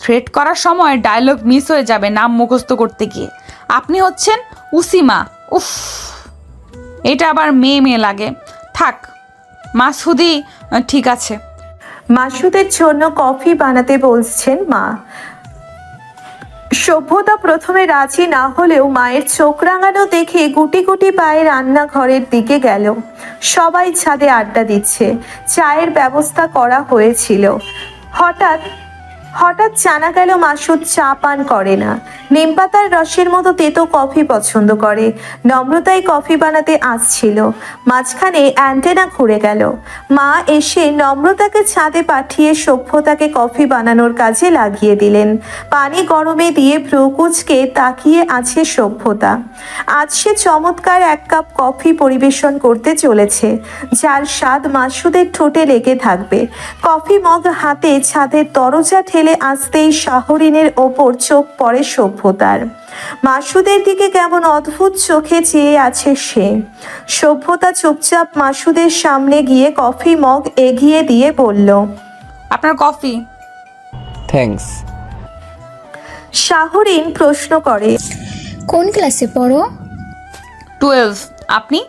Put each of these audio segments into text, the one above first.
Threat করার সময় dialogue miss হয়ে যাবে নাম মুখস্থ করতে গিয়ে। আপনি হচ্ছেন উসিমা। উফ, এটা আবার মেয়ে মেয়ে লাগে। থাক মাসুদি, ঠিক আছে। মাসুদের জন্য কফি বানাতে বলছেন মা। সভ্যতা প্রথমে রাজি না হলেও মায়ের চোখ রাঙানো দেখে গুটি গুটি পায়ে রান্নাঘরের দিকে গেল। সবাই ছাদে আড্ডা দিচ্ছে, চায়ের ব্যবস্থা করা হয়েছিল। হঠাৎ হঠাৎ জানা গেল মাসুদ চা পান করে না, নিমপাতার রসের মতো তেতো কফি পছন্দ করে। নম্রতাই কফি বানাতে আসছিল, মাঝখানে অ্যান্টেনা ঘুরে গেল। মা এসে নম্রতাকে ছাদে পাঠিয়ে সভ্যতাকে কফি বানানোর কাজে লাগিয়ে দিলেন। পানি গরমে দিয়ে ভ্রুকুচকে তাকিয়ে আছে সভ্যতা। আজ সে চমৎকার এক কাপ কফি পরিবেশন করতে চলেছে, যার স্বাদ মাসুদের ঠোঁটে লেগে থাকবে। কফি মগ হাতে ছাদের দরজা ঠেলে আসতেই শাহরিনের ওপর চোখ পড়ে সভ্যতার। মাসুদের দিকে কেমন অদ্ভুত চোখে চেয়ে আছে সে। সভ্যতা চুপচাপ মাসুদের সামনে গিয়ে কফি মগ এগিয়ে দিয়ে বলল, আপনার কফি। থ্যাঙ্কস। শাহরিন প্রশ্ন করে, কোন ক্লাসে পড়ো? 12। আপনি?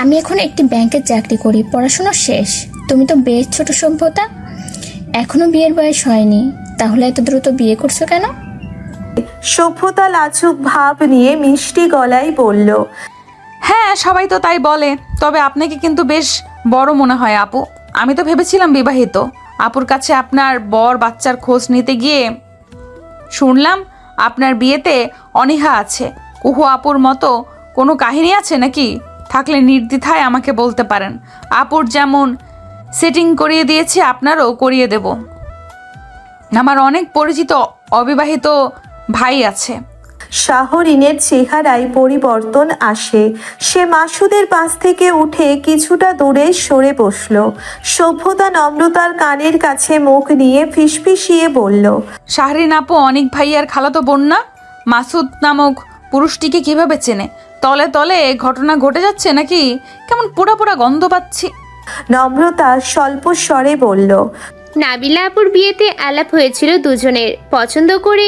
আমি এখন একটি ব্যাংকে চাকরি করি, পড়াশোনা শেষ। তুমি তো বেশ ছোট সভ্যতা, এখনো বিয়ের বয়স হয়নি, তাহলে এত দ্রুত বিয়ে করছো কেন? সভ্যতা লাজুক ভাব নিয়ে মিষ্টি গলায় বলল, হ্যাঁ, সবাই তো তাই বলে, তবে আপনাকে কিন্তু বেশ বড় মনে হয় আপু। আমি তো ভেবেছিলাম বিবাহিত। আপুর কাছে আপনার বর বাচ্চার খোঁজ নিতে গিয়ে শুনলাম আপনার বিয়েতে অনীহা আছে। কুহু আপুর মতো কোনো কাহিনী আছে নাকি? থাকলে নির্দ্বিধায় আমাকে বলতে পারেন। আপুর যেমন সেটিং করিয়ে দিয়েছি আপনারও করিয়ে দেব। আমার অনেক পরিচিত অবিবাহিত ভাই আছে। শাহরিনের চেহারায় পরিবর্তন আসে। সে মাসুদের পাশ থেকে উঠে কিছুটা দূরে সরে বসল। সভ্যতা নম্রতার কানের কাছে মুখ নিয়ে ফিসফিসিয়ে বলল, শাহরিন আপু অনেক ভাইয়ার খালাতো বোন না? মাসুদ নামক পুরুষটিকে কিভাবে চেনে? তলে তলে ঘটনা ঘটে যাচ্ছে নাকি? কেমন পোড়া পোড়া গন্ধ পাচ্ছি। নম্রতা স্বল্প স্বরে বলল, নাবিলা আপুর বিয়েতে আলাপ হয়েছিল দুজনের, পছন্দ করে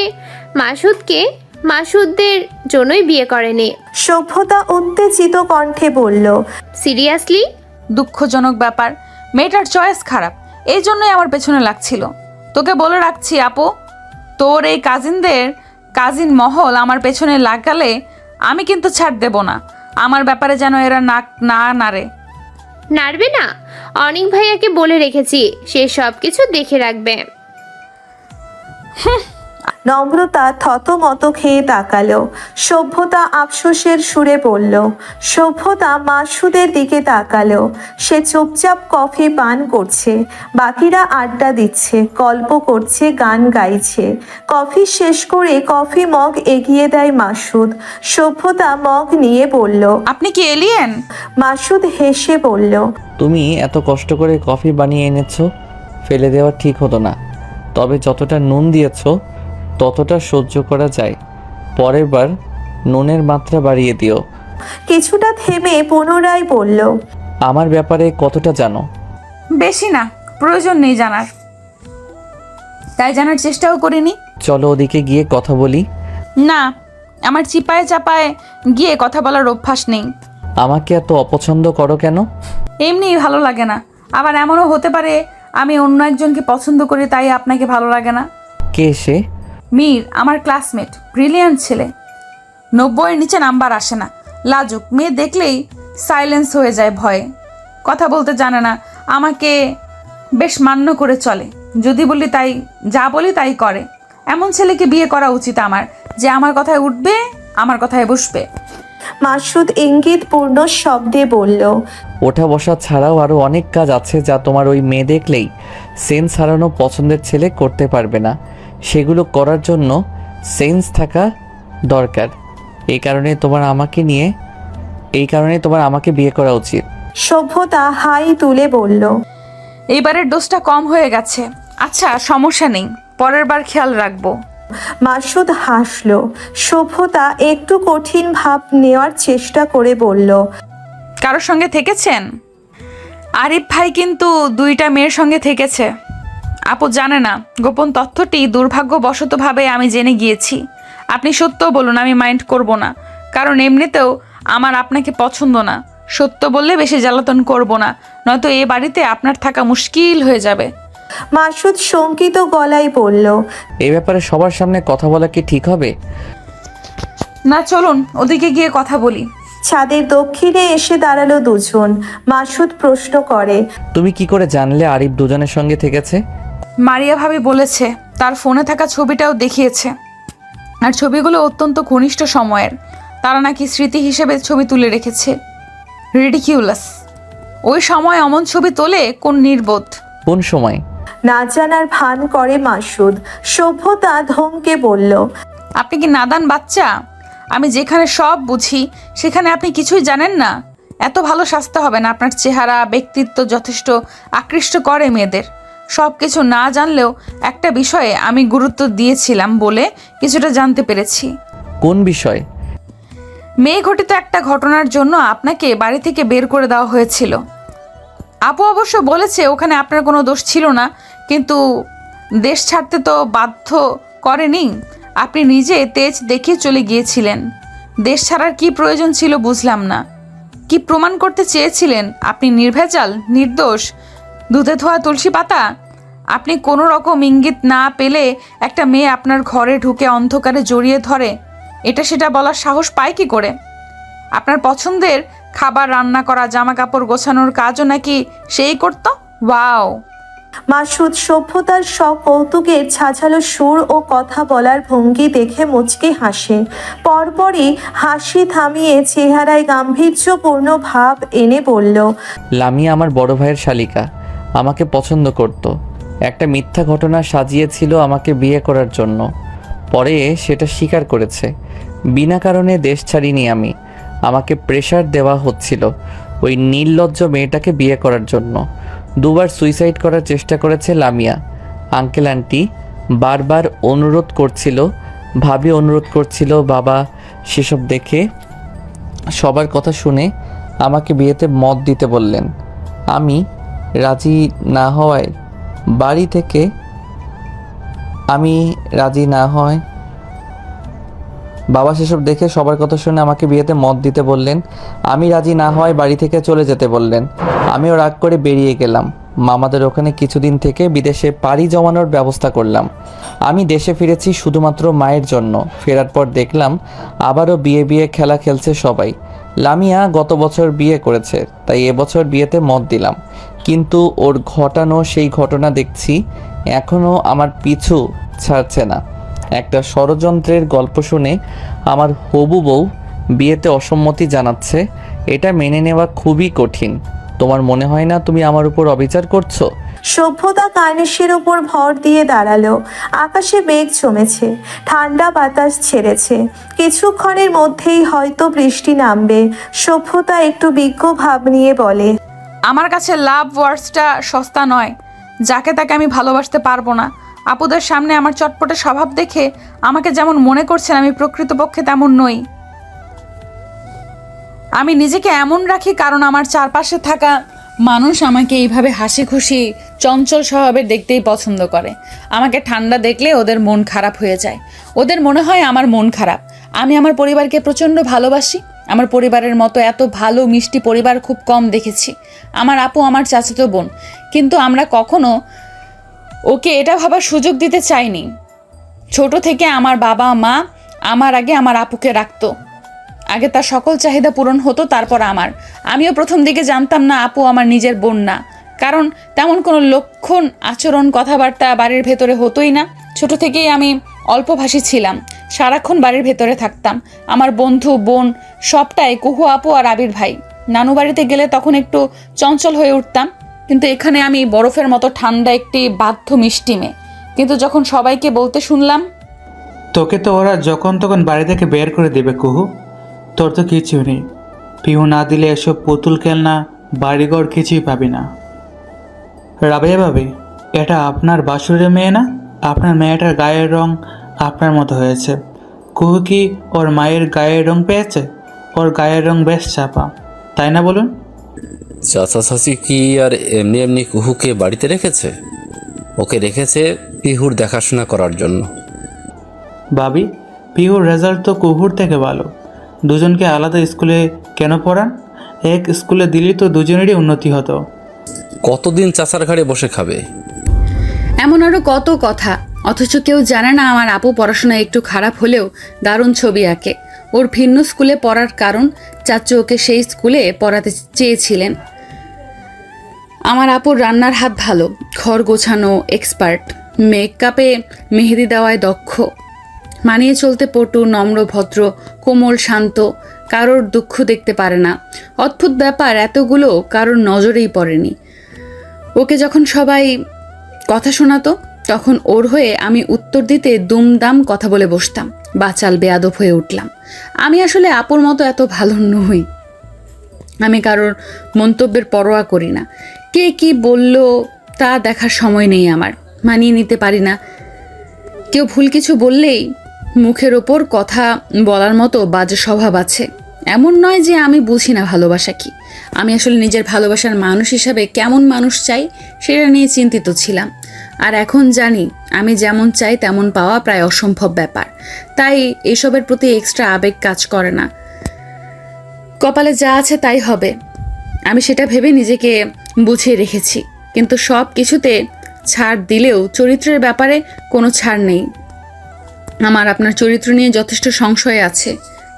মাসুদকে মাসুদদের জন্যই বিয়ে করেনি। সভ্যতা উত্তেজিত কণ্ঠে বলল, সিরিয়াসলি? দুঃখজনক ব্যাপার, মেয়েটার চয়েস খারাপ, এই জন্যই আমার পেছনে লাগছিল। তোকে বলে রাখছি আপু, তোর এই কাজিন মহল আমার পেছনে লাগালে আমি কিন্তু ছাড় দেব না। আমার ব্যাপারে যেন এরা নাক না নাড়ে। নাড়বে না? অনেক ভাইয়াকে বলে রেখেছি, সে সব কিছু দেখে রাখবে। নম্রতা থতমত খেয়ে তাকালো। সভ্যতা আফসোসের সুরে বলল। সভ্যতা মাসুদের দিকে তাকালো। সে চুপচাপ কফি পান করছে, বাকিরা আড্ডা দিচ্ছে, গল্প করছে, গান গাইছে। কফি শেষ করে কফি মগ এগিয়ে দেয় মাসুদ। সভ্যতা মগ নিয়ে বলল, আপনি কি এলিয়েন? মাসুদ হেসে বলল, তুমি এত কষ্ট করে কফি বানিয়ে এনেছো, ফেলে দেওয়া ঠিক হতো না। তবে যতটা নুন দিয়েছো ততটা সহ্য করা যায়। পরের বার নুনের মাত্রা বাড়িয়ে দিও। কিছুটা থেমে পুনরায় বলল, আমার ব্যাপারে কতটা জানো? বেশি না, প্রয়োজন নেই জানার, তাই জানার চেষ্টাও করিনি। চলো ওদিকে গিয়ে কথা বলি। না, আমার চিপায় চাপায় গিয়ে কথা বলার অভ্যাস নেই। আমাকে এত অপছন্দ করো কেন? এমনিই ভালো লাগে না। আবার এমনও হতে পারে আমি অন্য একজনকে পছন্দ করি, তাই আপনাকে ভালো লাগে না। কে সে? মীর, আমার ক্লাসমেট, ব্রিলিয়ান্ট ছেলে। 90-এর নিচে নাম্বার আসে না, লাজুক, মেয়ে দেখলেই সাইলেন্স হয়ে যায় ভয়ে, কথা বলতে জানে না, আমাকে বেশ মান্য করে চলে। যদি বলি তাই, যা বলি তাই করে। এমন ছেলেকে বিয়ে করা উচিত আমার, যে আমার কথায় উঠবে, আমার কথায় বসবে। মাসুদ ইঙ্গিতপূর্ণ শব্দে বলল, ওঠা বসা ছাড়াও আরও অনেক কাজ আছে যা তোমার ওই মেয়ে দেখলেই সেন্স হারানো পছন্দের ছেলে করতে পারবে না। সেগুলো করার জন্য সেন্স থাকা দরকার। এই কারণে তোমার আমাকে বিয়ে করা উচিত। সভ্যতা হাই তুলে বলল, এইবারের ডোজটা কম হয়ে গেছে। আচ্ছা, সমস্যা নেই, পরের বার খেয়াল রাখবো। মাসুদ হাসল। সভ্যতা একটু কঠিন ভাব নেওয়ার চেষ্টা করে বলল, কারোর সঙ্গে থেকেছেন? আরিফ ভাই কিন্তু 2টা মেয়ের সঙ্গে থেকেছে। আপু জানে না গোপন তথ্যটি দুর্ভাগ্যবশতভাবে আমি জেনে গিয়েছি। আপনি সত্য বলুন, আমি মাইন্ড করব না, কারণ এমনিতেও আমার আপনাকে পছন্দ না। সত্য বললে বেশি জ্বালাতন করব না, নয়তো এ বাড়িতে আপনার থাকা মুশকিল হয়ে যাবে। মাসুদ শঙ্কিত গলায় বলল, এই ব্যাপারে সবার সামনে কথা বলা কি ঠিক হবে? না, চলুন ওদিকে গিয়ে কথা বলি। ছাদের দক্ষিণে এসে দাঁড়ালো দুজন। মাসুদ প্রশ্ন করে, তুমি কি করে জানলে আরিফ দুজনের সঙ্গে থেকেছে? মারিয়া ভাবি বলেছে, তার ফোনে থাকা ছবিটাও দেখিয়েছে। আর ছবিগুলো অত্যন্ত ঘনিষ্ঠ সময়ের, তারা নাকি স্মৃতি হিসেবে ছবি তুলে রেখেছে। রিডিকিউলাস। ওই সময় অমন ছবি তোলে কোন নির্বোধ। কোন সময়? না জানার ভান করে মাসুদ। সভ্যতা ধমকে বলল, আপনি কি নাদান বাচ্চা? আমি যেখানে সব বুঝি সেখানে আপনি কিছুই জানেন না। এত ভালো সাজতে হবে না, আপনার চেহারা ব্যক্তিত্ব যথেষ্ট আকৃষ্ট করে মেয়েদের। সব কিছু না জানলেও একটা বিষয়ে আমি গুরুত্ব দিয়েছিলাম বলে কিছুটা জানতে পেরেছি। কোন বিষয়? মেয়ে ঘটিত একটা ঘটনার জন্য আপনাকে বাড়ি থেকে বের করে দেওয়া হয়েছিল। আপু অবশ্য বলেছে ওখানে আপনার কোনো দোষ ছিল না, কিন্তু দেশ ছাড়তে তো বাধ্য করেনি। আপনি নিজে তেজ দেখে চলে গিয়েছিলেন। দেশ ছাড়ার কি প্রয়োজন ছিল বুঝলাম না। কি প্রমাণ করতে চেয়েছিলেন আপনি নির্ভেজাল, নির্দোষ, দুধে ধোয়া তুলসী পাতা? আপনি কোনো রকম ইঙ্গিত না পেলে একটা মেয়ে আপনার ঘরে ঢুকে অন্ধকারে জড়িয়ে ধরে, এটা সেটা বলার সাহস পায় কি করে? আপনার পছন্দের খাবার রান্না করা, জামা কাপড় গোছানোর কাজও নাকি সেই করত? ওয়াও! মাসুদ সভ্যতার সকৌতুকের ছাঝালো সুর ও কথা বলার ভঙ্গি দেখে মুচকি হাসে। পরপরই হাসি থামিয়ে চেহারায় গাম্ভীর্যপূর্ণ ভাব এনে বলল, লামিয়া আমার বড় ভাইয়ের শালিকা, আমাকে পছন্দ করত। একটা মিথ্যা ঘটনা সাজিয়েছিল আমাকে বিয়ে করার জন্য। পরে সেটা স্বীকার করেছে। বিনা কারণে দেশ ছাড়িনি আমি। আমাকে প্রেশার দেওয়া হচ্ছিল ওই নির্লজ্জ মেয়েটাকে বিয়ে করার জন্য। দুবার সুইসাইড করার চেষ্টা করেছে লামিয়া। আঙ্কেল আন্টি বারবার অনুরোধ করছিল, ভাবি অনুরোধ করছিল, বাবা সেসব দেখে সবার কথা শুনে আমাকে বিয়েতে মত দিতে বললেন। আমি রাজি না হওয়ায় বাড়ি থেকে বাবা সেসব দেখে সবার কথা শুনে আমাকে বিয়েতে মত দিতে বললেন। আমি রাজি না হওয়ায় বাড়ি থেকে চলে যেতে বললেন। আমিও রাগ করে বেরিয়ে গেলাম। মামাদের ওখানে কিছুদিন থেকে বিদেশে পাড়ি জমানোর ব্যবস্থা করলাম। আমি দেশে ফিরেছি শুধুমাত্র মায়ের জন্য। ফেরার পর দেখলাম আবারও বিয়ে খেলা খেলছে সবাই। লামিয়া গত বছর বিয়ে করেছে, তাই এবছর বিয়েতে মত দিলাম। কিন্তু ওর ঘটানো সেই ঘটনা দেখছি এখনও আমার পিছু ছাড়ছে না। একটা ষড়যন্ত্রের গল্প শুনে আমার হবু বউ বিয়েতে অসম্মতি জানাচ্ছে। এটা মেনে নেওয়া খুবই কঠিন। তোমার মনে হয় না তুমি আমার উপর অবিচার করছো? সভ্যতা কার্নিশের উপর ভর দিয়ে দাঁড়ালো। আকাশে মেঘ জমেছে, ঠান্ডা বাতাস ছেড়েছে। কিছুক্ষণের মধ্যেই হয়তো বৃষ্টি নামবে। সভ্যতা একটু বিজ্ঞ ভাব নিয়ে বলে, আমার কাছে লাভ ওয়ার্ডসটা সস্তা নয়। যাকে তাকে আমি ভালোবাসতে পারবো না। আপুদের সামনে আমার চটপটে স্বভাব দেখে আমাকে যেমন মনে করছেন, আমি প্রকৃতপক্ষে তেমন নই। আমি নিজেকে এমন রাখি কারণ আমার চারপাশে থাকা মানুষ আমাকে এইভাবে হাসি খুশি চঞ্চল স্বভাবের দেখতেই পছন্দ করে। আমাকে ঠান্ডা দেখলে ওদের মন খারাপ হয়ে যায়। ওদের মনে হয় আমার মন খারাপ। আমি আমার পরিবারকে প্রচণ্ড ভালোবাসি। আমার পরিবারের মতো এত ভালো মিষ্টি পরিবার খুব কম দেখেছি। আমার আপু আমার চাচাতো বোন, কিন্তু আমরা কখনো ওকে এটা ভাবার সুযোগ দিতে চাইনি। ছোট থেকে আমার বাবা মা আমার আগে আমার আপুকে রাখতো। আগে তার সকল চাহিদা পূরণ হতো, তারপর আমার। আমিও প্রথম দিকে জানতাম না আপু আমার নিজের বোন না, কারণ তেমন কোনো লক্ষণ, আচরণ, কথাবার্তা বাড়ির ভেতরে হতোই না। ছোট থেকেই আমি অল্পভাষী ছিলাম, সারাক্ষণ বাড়ির ভেতরে থাকতাম। আমার বন্ধু, বোন সবটাই কুহু আপু আর আবির ভাই। নানু বাড়িতে গেলে তখন একটু চঞ্চল হয়ে উঠতাম, কিন্তু এখানে আমি বরফের মতো ঠান্ডা একটি বাধ্য মিষ্টি মেয়ে। কিন্তু যখন সবাইকে বলতে শুনলাম, তোকে তো ওরা যখন তখন বাড়ি থেকে বের করে দেবে কুহু, তোর তো কিছু নেই। পিহু না দিলে এসব পুতুল খেলনা, বাড়িঘর কিছুই পাবি না। রাবেয়া ভাবি, এটা আপনার বাসুরের মেয়ে না? আপনার মেয়েটার গায়ের রং আপনার মতো হয়েছে। কুহু কি ওর মায়ের গায়ের রং পেয়েছে? ওর গায়ের রং বেশ চাপা, তাই না বলুন? চাচা চাচি কি আর এমনি এমনি কুহুকে বাড়িতে রেখেছে? ওকে রেখেছে পিহুর দেখাশোনা করার জন্য। ভাবি, পিহুর রেজাল্ট তো কুহুর থেকে ভালো। দুজনকে আলাদা স্কুলে কেন পড়ান? এক স্কুলে দিলেই তো দুজনেরই উন্নতি হতো। কতদিন চাচার ঘাড়ে বসে খাবে? এমন আরও কত কথা, অথচ কেউ জানে না আমার আপু পড়াশোনা একটু খারাপ হলেও দারুণ ছবি আঁকে। ওর ভিন্ন স্কুলে পড়ার কারণ চাচু ওকে সেই স্কুলে পড়াতে চেয়েছিলেন। আমার আপুর রান্নার হাত ভালো, ঘর গোছানো এক্সপার্ট, মেকআপে মেহেদি দেওয়ায় দক্ষ, মানিয়ে চলতে পটু, নম্র, ভদ্র, কোমল, শান্ত, কারোর দুঃখ দেখতে পারে না। অদ্ভুত ব্যাপার, এতগুলো কারোর নজরেই পড়েনি। ওকে যখন সবাই কথা শোনাতো তখন ওর হয়ে আমি উত্তর দিতে দুমদাম কথা বলে বসতাম। বাচাল বেয়াদব হয়ে উঠলাম। আমি আসলে আপুর মতো এত ভালো নই। আমি কারোর মন্তব্যের পরোয়া করি না। কে কি বলল তা দেখার সময় নেই আমার। মানিয়ে নিতে পারি না। কেউ ভুল কিছু বললেই মুখের ওপর কথা বলার মতো বাজে স্বভাব আছে। এমন নয় যে আমি বুঝি না ভালোবাসা কি। আমি আসলে নিজের ভালোবাসার মানুষ হিসাবে কেমন মানুষ চাই সেটা নিয়ে চিন্তিত ছিলাম। আর এখন জানি আমি যেমন চাই তেমন পাওয়া প্রায় অসম্ভব ব্যাপার। তাই এসবের প্রতি এক্সট্রা আবেগ কাজ করে না। কপালে যা আছে তাই হবে, আমি সেটা ভেবে নিজেকে বুঝিয়ে রেখেছি। কিন্তু সব কিছুতে ছাড় দিলেও চরিত্রের ব্যাপারে কোনো ছাড় নেই। আমার আপনার চরিত্র নিয়ে যথেষ্ট সংশয় আছে।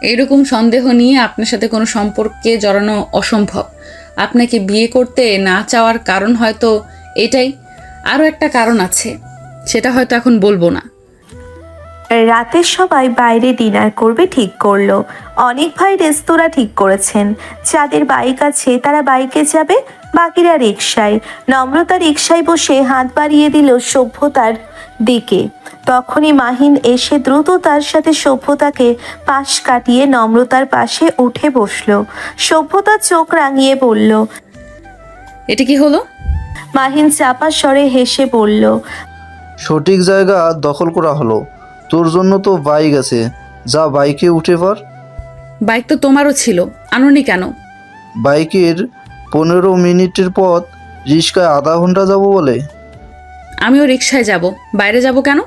এইরকম সন্দেহ নিয়ে আপনার সাথে কোনো সম্পর্কে জড়ানো অসম্ভব। আপনাকে বিয়ে করতে না চাওয়ার কারণ হয়তো এটাই। আরও একটা কারণ আছে, সেটা হয়তো এখন বলবো না। রাতে সবাই বাইরে ডিনার করবে ঠিক করলো। অনেক ভাই রেস্তোরাঁ ঠিক করেছেন। যাদের বাইক আছে তারা বাইকে যাবে, বাকিরা রিকশায়। নম্রতা রিকশায় বসে হাত বাড়িয়ে দিল সভ্যতার দিকে। তখনই মাহিন এসে দ্রুত তার সাথে সভ্যতাকে পাশ কাটিয়ে নম্রতার পাশে উঠে বসলো। সভ্যতা চোখ রাঙিয়ে বলল। এটা কি হলো? মাহিন চাপা স্বরে হেসে বলল, সঠিক জায়গা দখল করা হলো। তোর জন্য তো বাইক আছে, যা বাইকে উঠে পর। বাইক তো তোমারও ছিল, আনোনি কেন? বাইকের 15 মিনিটের পথ রিক্সায় আধা ঘন্টা যাব বলে। আমিও রিকশায় যাব, বাইরে যাব কেন?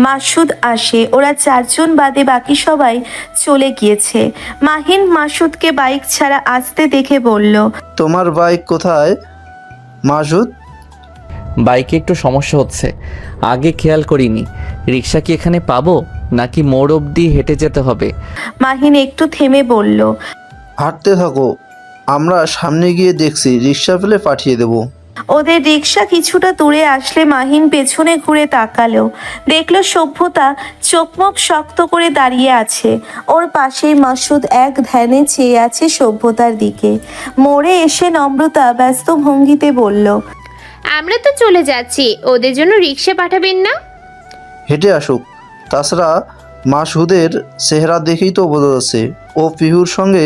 মাসুদ আসে। ওরা চারজন বাদে বাকি সবাই চলে গিয়েছে। মাহিন মাসুদকে বাইক ছাড়া আসতে দেখে বলল, তোমার বাইক কোথায় মাসুদ? বাইকে একটু সমস্যা হচ্ছে, আগে খেয়াল করিনি। রিক্সা কি এখানে পাবো নাকি মোড় অবধি হেঁটে যেতে হবে? মাহিন একটু থেমে বলল, হাঁটতে থাকো, আমরা সামনে গিয়ে দেখছি, রিক্সা পেলে পাঠিয়ে দেবো। ওদের রিক্সা কিছুটা দূরে আসলে মাহিন পেছনে ঘুরে তাকালো। দেখলো সভ্যতা চোখমুখ শক্ত করে দাঁড়িয়ে আছে। ওর পাশেই মাসুদ এক ধ্যানে চেয়ে আছে সভ্যতার দিকে। মোড়ে এসে নম্রতা ব্যস্ত ভঙ্গিতে বলল, আমরা তো চলে যাচ্ছি, ওদের জন্য রিক্সা পাঠাবেন না? হেঁটে আসুক। তাছাড়া মাসুদের চেহারা দেখেই তো বোঝা যাচ্ছে ও পিহুর সঙ্গে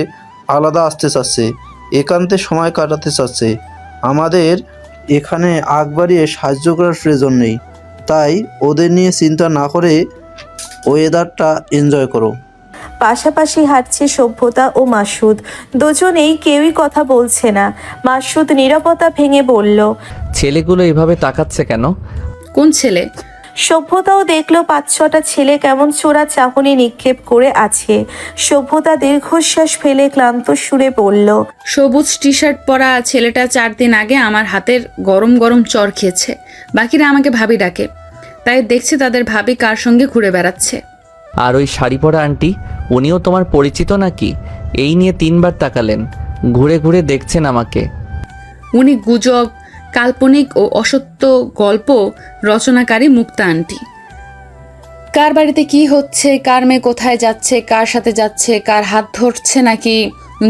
আলাদা আসতে চাচ্ছে, একান্তে সময় কাটাতে চাচ্ছে। আমাদের এখানে আগ বাড়িয়ে সাহায্য করার প্রয়োজন নেই। তাই ওদের নিয়ে চিন্তা না করে ওয়েদারটা এনজয় করো। পাশাপাশি হাঁটছে সভ্যতা ও মাসুদ। দুজনেই কেউই কথা বলছে না। মাসুদ নীরবতা ভেঙে বলল, ছেলেগুলো এভাবে তাকাচ্ছে কেন? কোন ছেলে? সভ্যতাও দেখলো 5-6টা ছেলে কেমন চোরা চাহনি নিক্ষেপ করে আছে। সভ্যতা দীর্ঘশ্বাস ফেলে ক্লান্ত সুরে বলল, সবুজ টি শার্ট পরা ছেলেটা 4 দিন আগে আমার হাতের গরম গরম চর খেয়েছে। বাকিরা আমাকে ভাবি ডাকে, তাই দেখছি তাদের ভাবি কার সঙ্গে ঘুরে বেড়াচ্ছে। আর ওই শাড়ি পরা আন্টি, উনিও তোমার পরিচিত নাকি? এই নিয়ে 3বার তাকালেন, ঘুরে ঘুরে দেখছেন আমাকে। উনি গুজব, কাল্পনিক ও অসত্য গল্প রচনাকারী মুক্তা আন্টি। কার বাড়িতে কি হচ্ছে, কার মেয়ে কোথায় যাচ্ছে, কার সাথে যাচ্ছে, কার হাত ধরছে নাকি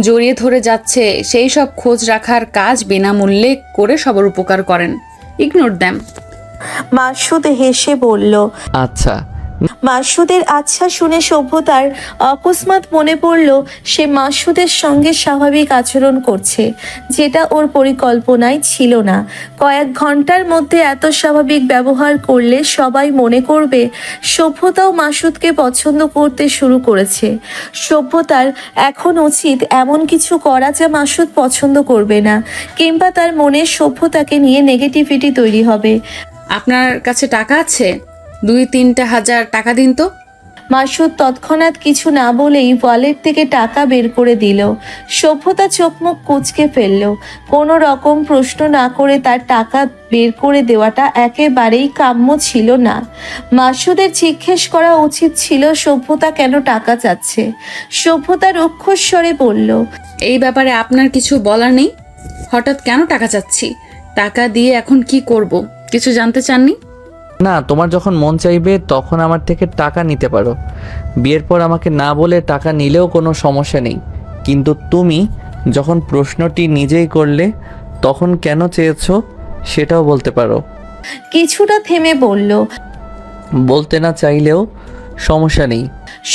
জড়িয়ে ধরে যাচ্ছে, সেই সব খোঁজ রাখার কাজ বিনামূল্যে করে সবার উপকার করেন। Ignore them. মাসুদ হেসে বলল। আচ্ছা। মাসুদের আচ্ছা শুনে সভ্যতার অকস্মাৎ মনে পড়ল সে মাসুদের সঙ্গে স্বাভাবিক আচরণ করছে, যেটা ওর পরিকল্পনায় ছিল না। কয়েক ঘন্টার মধ্যে এত স্বাভাবিক ব্যবহার করলে সবাই মনে করবে সভ্যতাও মাসুদকে পছন্দ করতে শুরু করেছে। সভ্যতার এখন উচিত এমন কিছু করা যা মাসুদ পছন্দ করবে না, কিংবা তার মনে সভ্যতাকে নিয়ে নেগেটিভিটি তৈরি হবে। আপনার কাছে টাকা আছে? 2-3 হাজার টাকা দিন তো। মাসুদ তৎক্ষণাৎ কিছু না বলেই ওয়ালেট থেকে টাকা বের করে দিল। সভ্যতা চোখ মুখ কুঁচকে ফেলল। কোনো রকম প্রশ্ন না করে তার টাকা বের করে দেওয়াটা একেবারেই কাম্য ছিল না। মাসুদের জিজ্ঞেস করা উচিত ছিল সভ্যতা কেন টাকা চাচ্ছে। সভ্যতা রুক্ষস্বরে বলল, এই ব্যাপারে আপনার কিছু বলার নেই? হঠাৎ কেন টাকা চাচ্ছি? টাকা দিয়ে এখন কি করব কিছু জানতে চাননি? না, তোমার যখন মন চাইবে তখন আমার থেকে টাকা নিতে পারো। বিয়ের পর আমাকে না বলে টাকা নিলেও কোনো সমস্যা নেই, কিন্তু তুমি যখন প্রশ্নটি নিজেই করলে তখন কেন চেয়েছো সেটাও বলতে পারো। কিছুটা থেমে বলল, বলতে না চাইলেও সমস্যা নেই।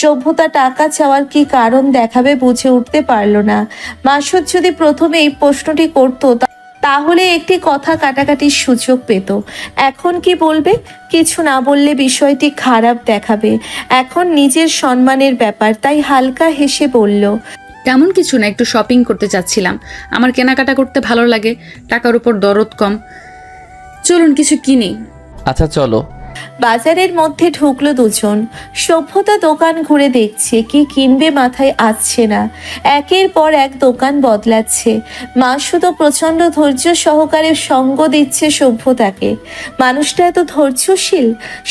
সভ্যতা টাকা চাওয়ার কি কারণ দেখাবে বুঝে উঠতে পারল না। মাসুদ যদি প্রথমে এই প্রশ্নটি করতো তাহলে একটি কথা কাটাকাটির সুযোগ পেত। এখন কি বলবে? কিছু না বললে বিষয়টি খারাপ দেখাবে। এখন নিজের সম্মানের ব্যাপার, তাই হালকা হেসে বলল, তেমন কিছু না, একটু শপিং করতে চাচ্ছিলাম। আমার কেনাকাটা করতে ভালো লাগে, টাকার উপর দরদ কম। চলুন কিছু কিনি। আচ্ছা চলো। বাজারের মধ্যে ঢুকলো দুজন। সভ্যতা দোকান ঘুরে দেখছে, কি কিনবে মাথায় আসছে না। একের পর এক দোকান বদলাচ্ছে। মাসুদও প্রচণ্ড ধৈর্য সহকারে সঙ্গ দিচ্ছে সভ্যতাকে। মানুষটা এত ধৈর্যশীল।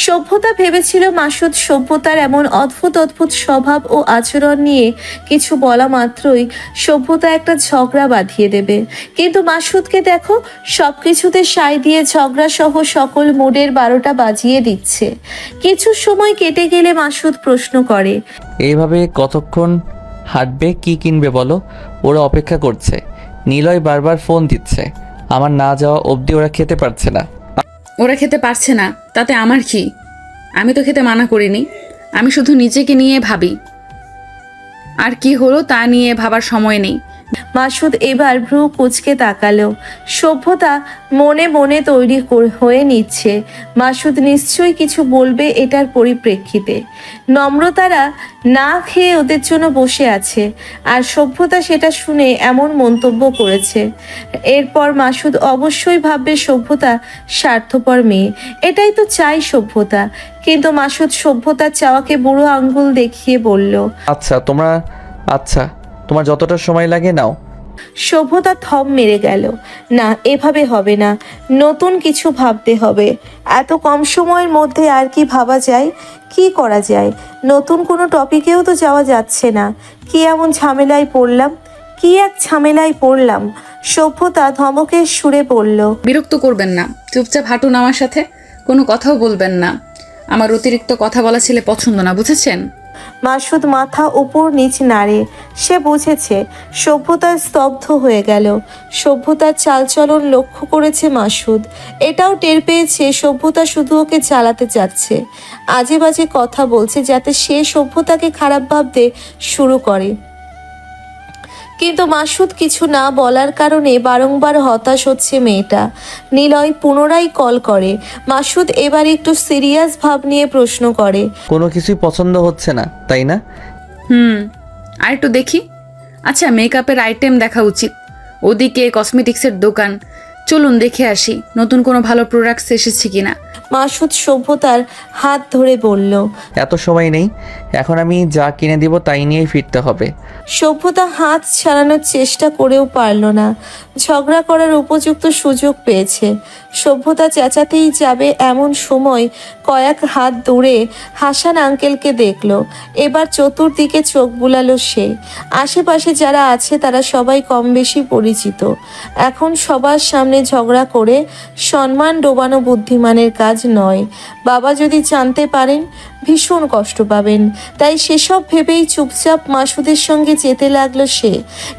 সভ্যতা ভেবেছিল মাসুদ সভ্যতার এমন অদ্ভুত অদ্ভুত স্বভাব ও আচরণ নিয়ে কিছু বলা মাত্রই সভ্যতা একটা ঝগড়া বাঁধিয়ে দেবে, কিন্তু মাসুদকে দেখো, সব কিছুতে সায় দিয়ে ঝগড়া সহ সকল মুডের 12টা বাজিয়ে দিচ্ছে। কিছু সময় কেটে গেলে মাসুদ প্রশ্ন করে, এইভাবে কতক্ষণ হাঁটবে? কি কিনবে বলো? ওরা অপেক্ষা করছে। নিলয় বারবার ফোন দিচ্ছে, আমার না যাওয়া অবধি ওরা খেতে পারছে না। ওরা খেতে পারছে না তাতে আমার কি? আমি তো খেতে মানা করিনি। আমি শুধু নিজেকে নিয়ে ভাবি, আর কি হলো তা নিয়ে ভাবার সময় নেই। মাসুদ এবার ভ্রু কুঁচকে তাকালো। সভ্যতা মনে মনে তৈরি হয়ে নিচ্ছে মাসুদ নিশ্চয়ই কিছু বলবে এটার পরিপ্রেক্ষিতে। নম্রতারা না খেয়ে ওদের জন্য বসে আছে, আর সভ্যতা সেটা শুনে এমন মন্তব্য করেছে। এরপর মাসুদ অবশ্যই ভাববে সভ্যতা স্বার্থপর মেয়ে, এটাই তো চাই সভ্যতা। কিন্তু মাসুদ সভ্যতার চাওয়াকে বুড়ো আঙ্গুল দেখিয়ে বলল, আচ্ছা তোমার যতটা সময় লাগে নাও। সভ্যতা থম মেরে গেল। না, এভাবে হবে না, নতুন কিছু ভাবতে হবে। এত কম সময়ের মধ্যে আর কি ভাবা যায়? কি করা যায়? নতুন কোনো টপিকেও তো যাওয়া যাচ্ছে না। কি এমন ঝামেলায় পড়লাম? সভ্যতা ধমকের সুরে বলল, বিরক্ত করবেন না, চুপচাপ হাঁটুন আমার সাথে, কোনো কথাও বলবেন না। আমার অতিরিক্ত কথা বলা ছেলে পছন্দ না, বুঝেছেন? মাসুদ মাথা উপর নিচ নাড়ে। সে বুঝেছে। সভ্যতা স্তব্ধ হয়ে গেল। সভ্যতার চালচলন লক্ষ্য করেছে মাসুদ। এটাও টের পেয়েছে সভ্যতা শুধু ওকে চালাতে চাচ্ছে, আজে বাজে কথা বলছে যাতে সে সভ্যতাকে খারাপ ভাবতে শুরু করে। কিন্তু মাসুদ কিছু না বলার কারণে বারংবার হতাশ হচ্ছে মেয়েটা। নিলয় পুনরায় কল করে। মাসুদ এবার একটু সিরিয়াস ভাব নিয়ে প্রশ্ন করে, কোনো কিছুই পছন্দ হচ্ছে না তাই না? আর একটু দেখি। আচ্ছা, মেকআপের আইটেম দেখা উচিত। ওদিকে কসমেটিক্সের দোকান, চলুন দেখে আসি নতুন কোনো ভালো প্রোডাক্টস এসেছে কিনা। মাসুদ সভ্যতার হাত ধরে বলল, এত সময় নেই, এখন আমি যা কিনে দিব তাই নিয়েই ফিরতে হবে। সভ্যতা হাত ছাড়ানোর চেষ্টা করেও পারল না। ঝগড়া করার উপযুক্ত সুযোগ পেয়েছে। সভ্যতা চেঁচাতেই যাবে এমন সময় কয়েক হাত দূরে হাসান আঙ্কেলকে দেখলো। এবার চতুর্দিকে চোখ বুলালো সে। আশেপাশে যারা আছে তারা সবাই কম বেশি পরিচিত। এখন সবার সামনে ঝগড়া করে সম্মান ডোবানো বুদ্ধিমানের কাজ নয়। বাবা যদি জানতে পারেন ভীষণ কষ্ট পাবেন। তাই সেসব ভেবেই চুপচাপ মাসুদের সঙ্গে যেতে লাগলো সে।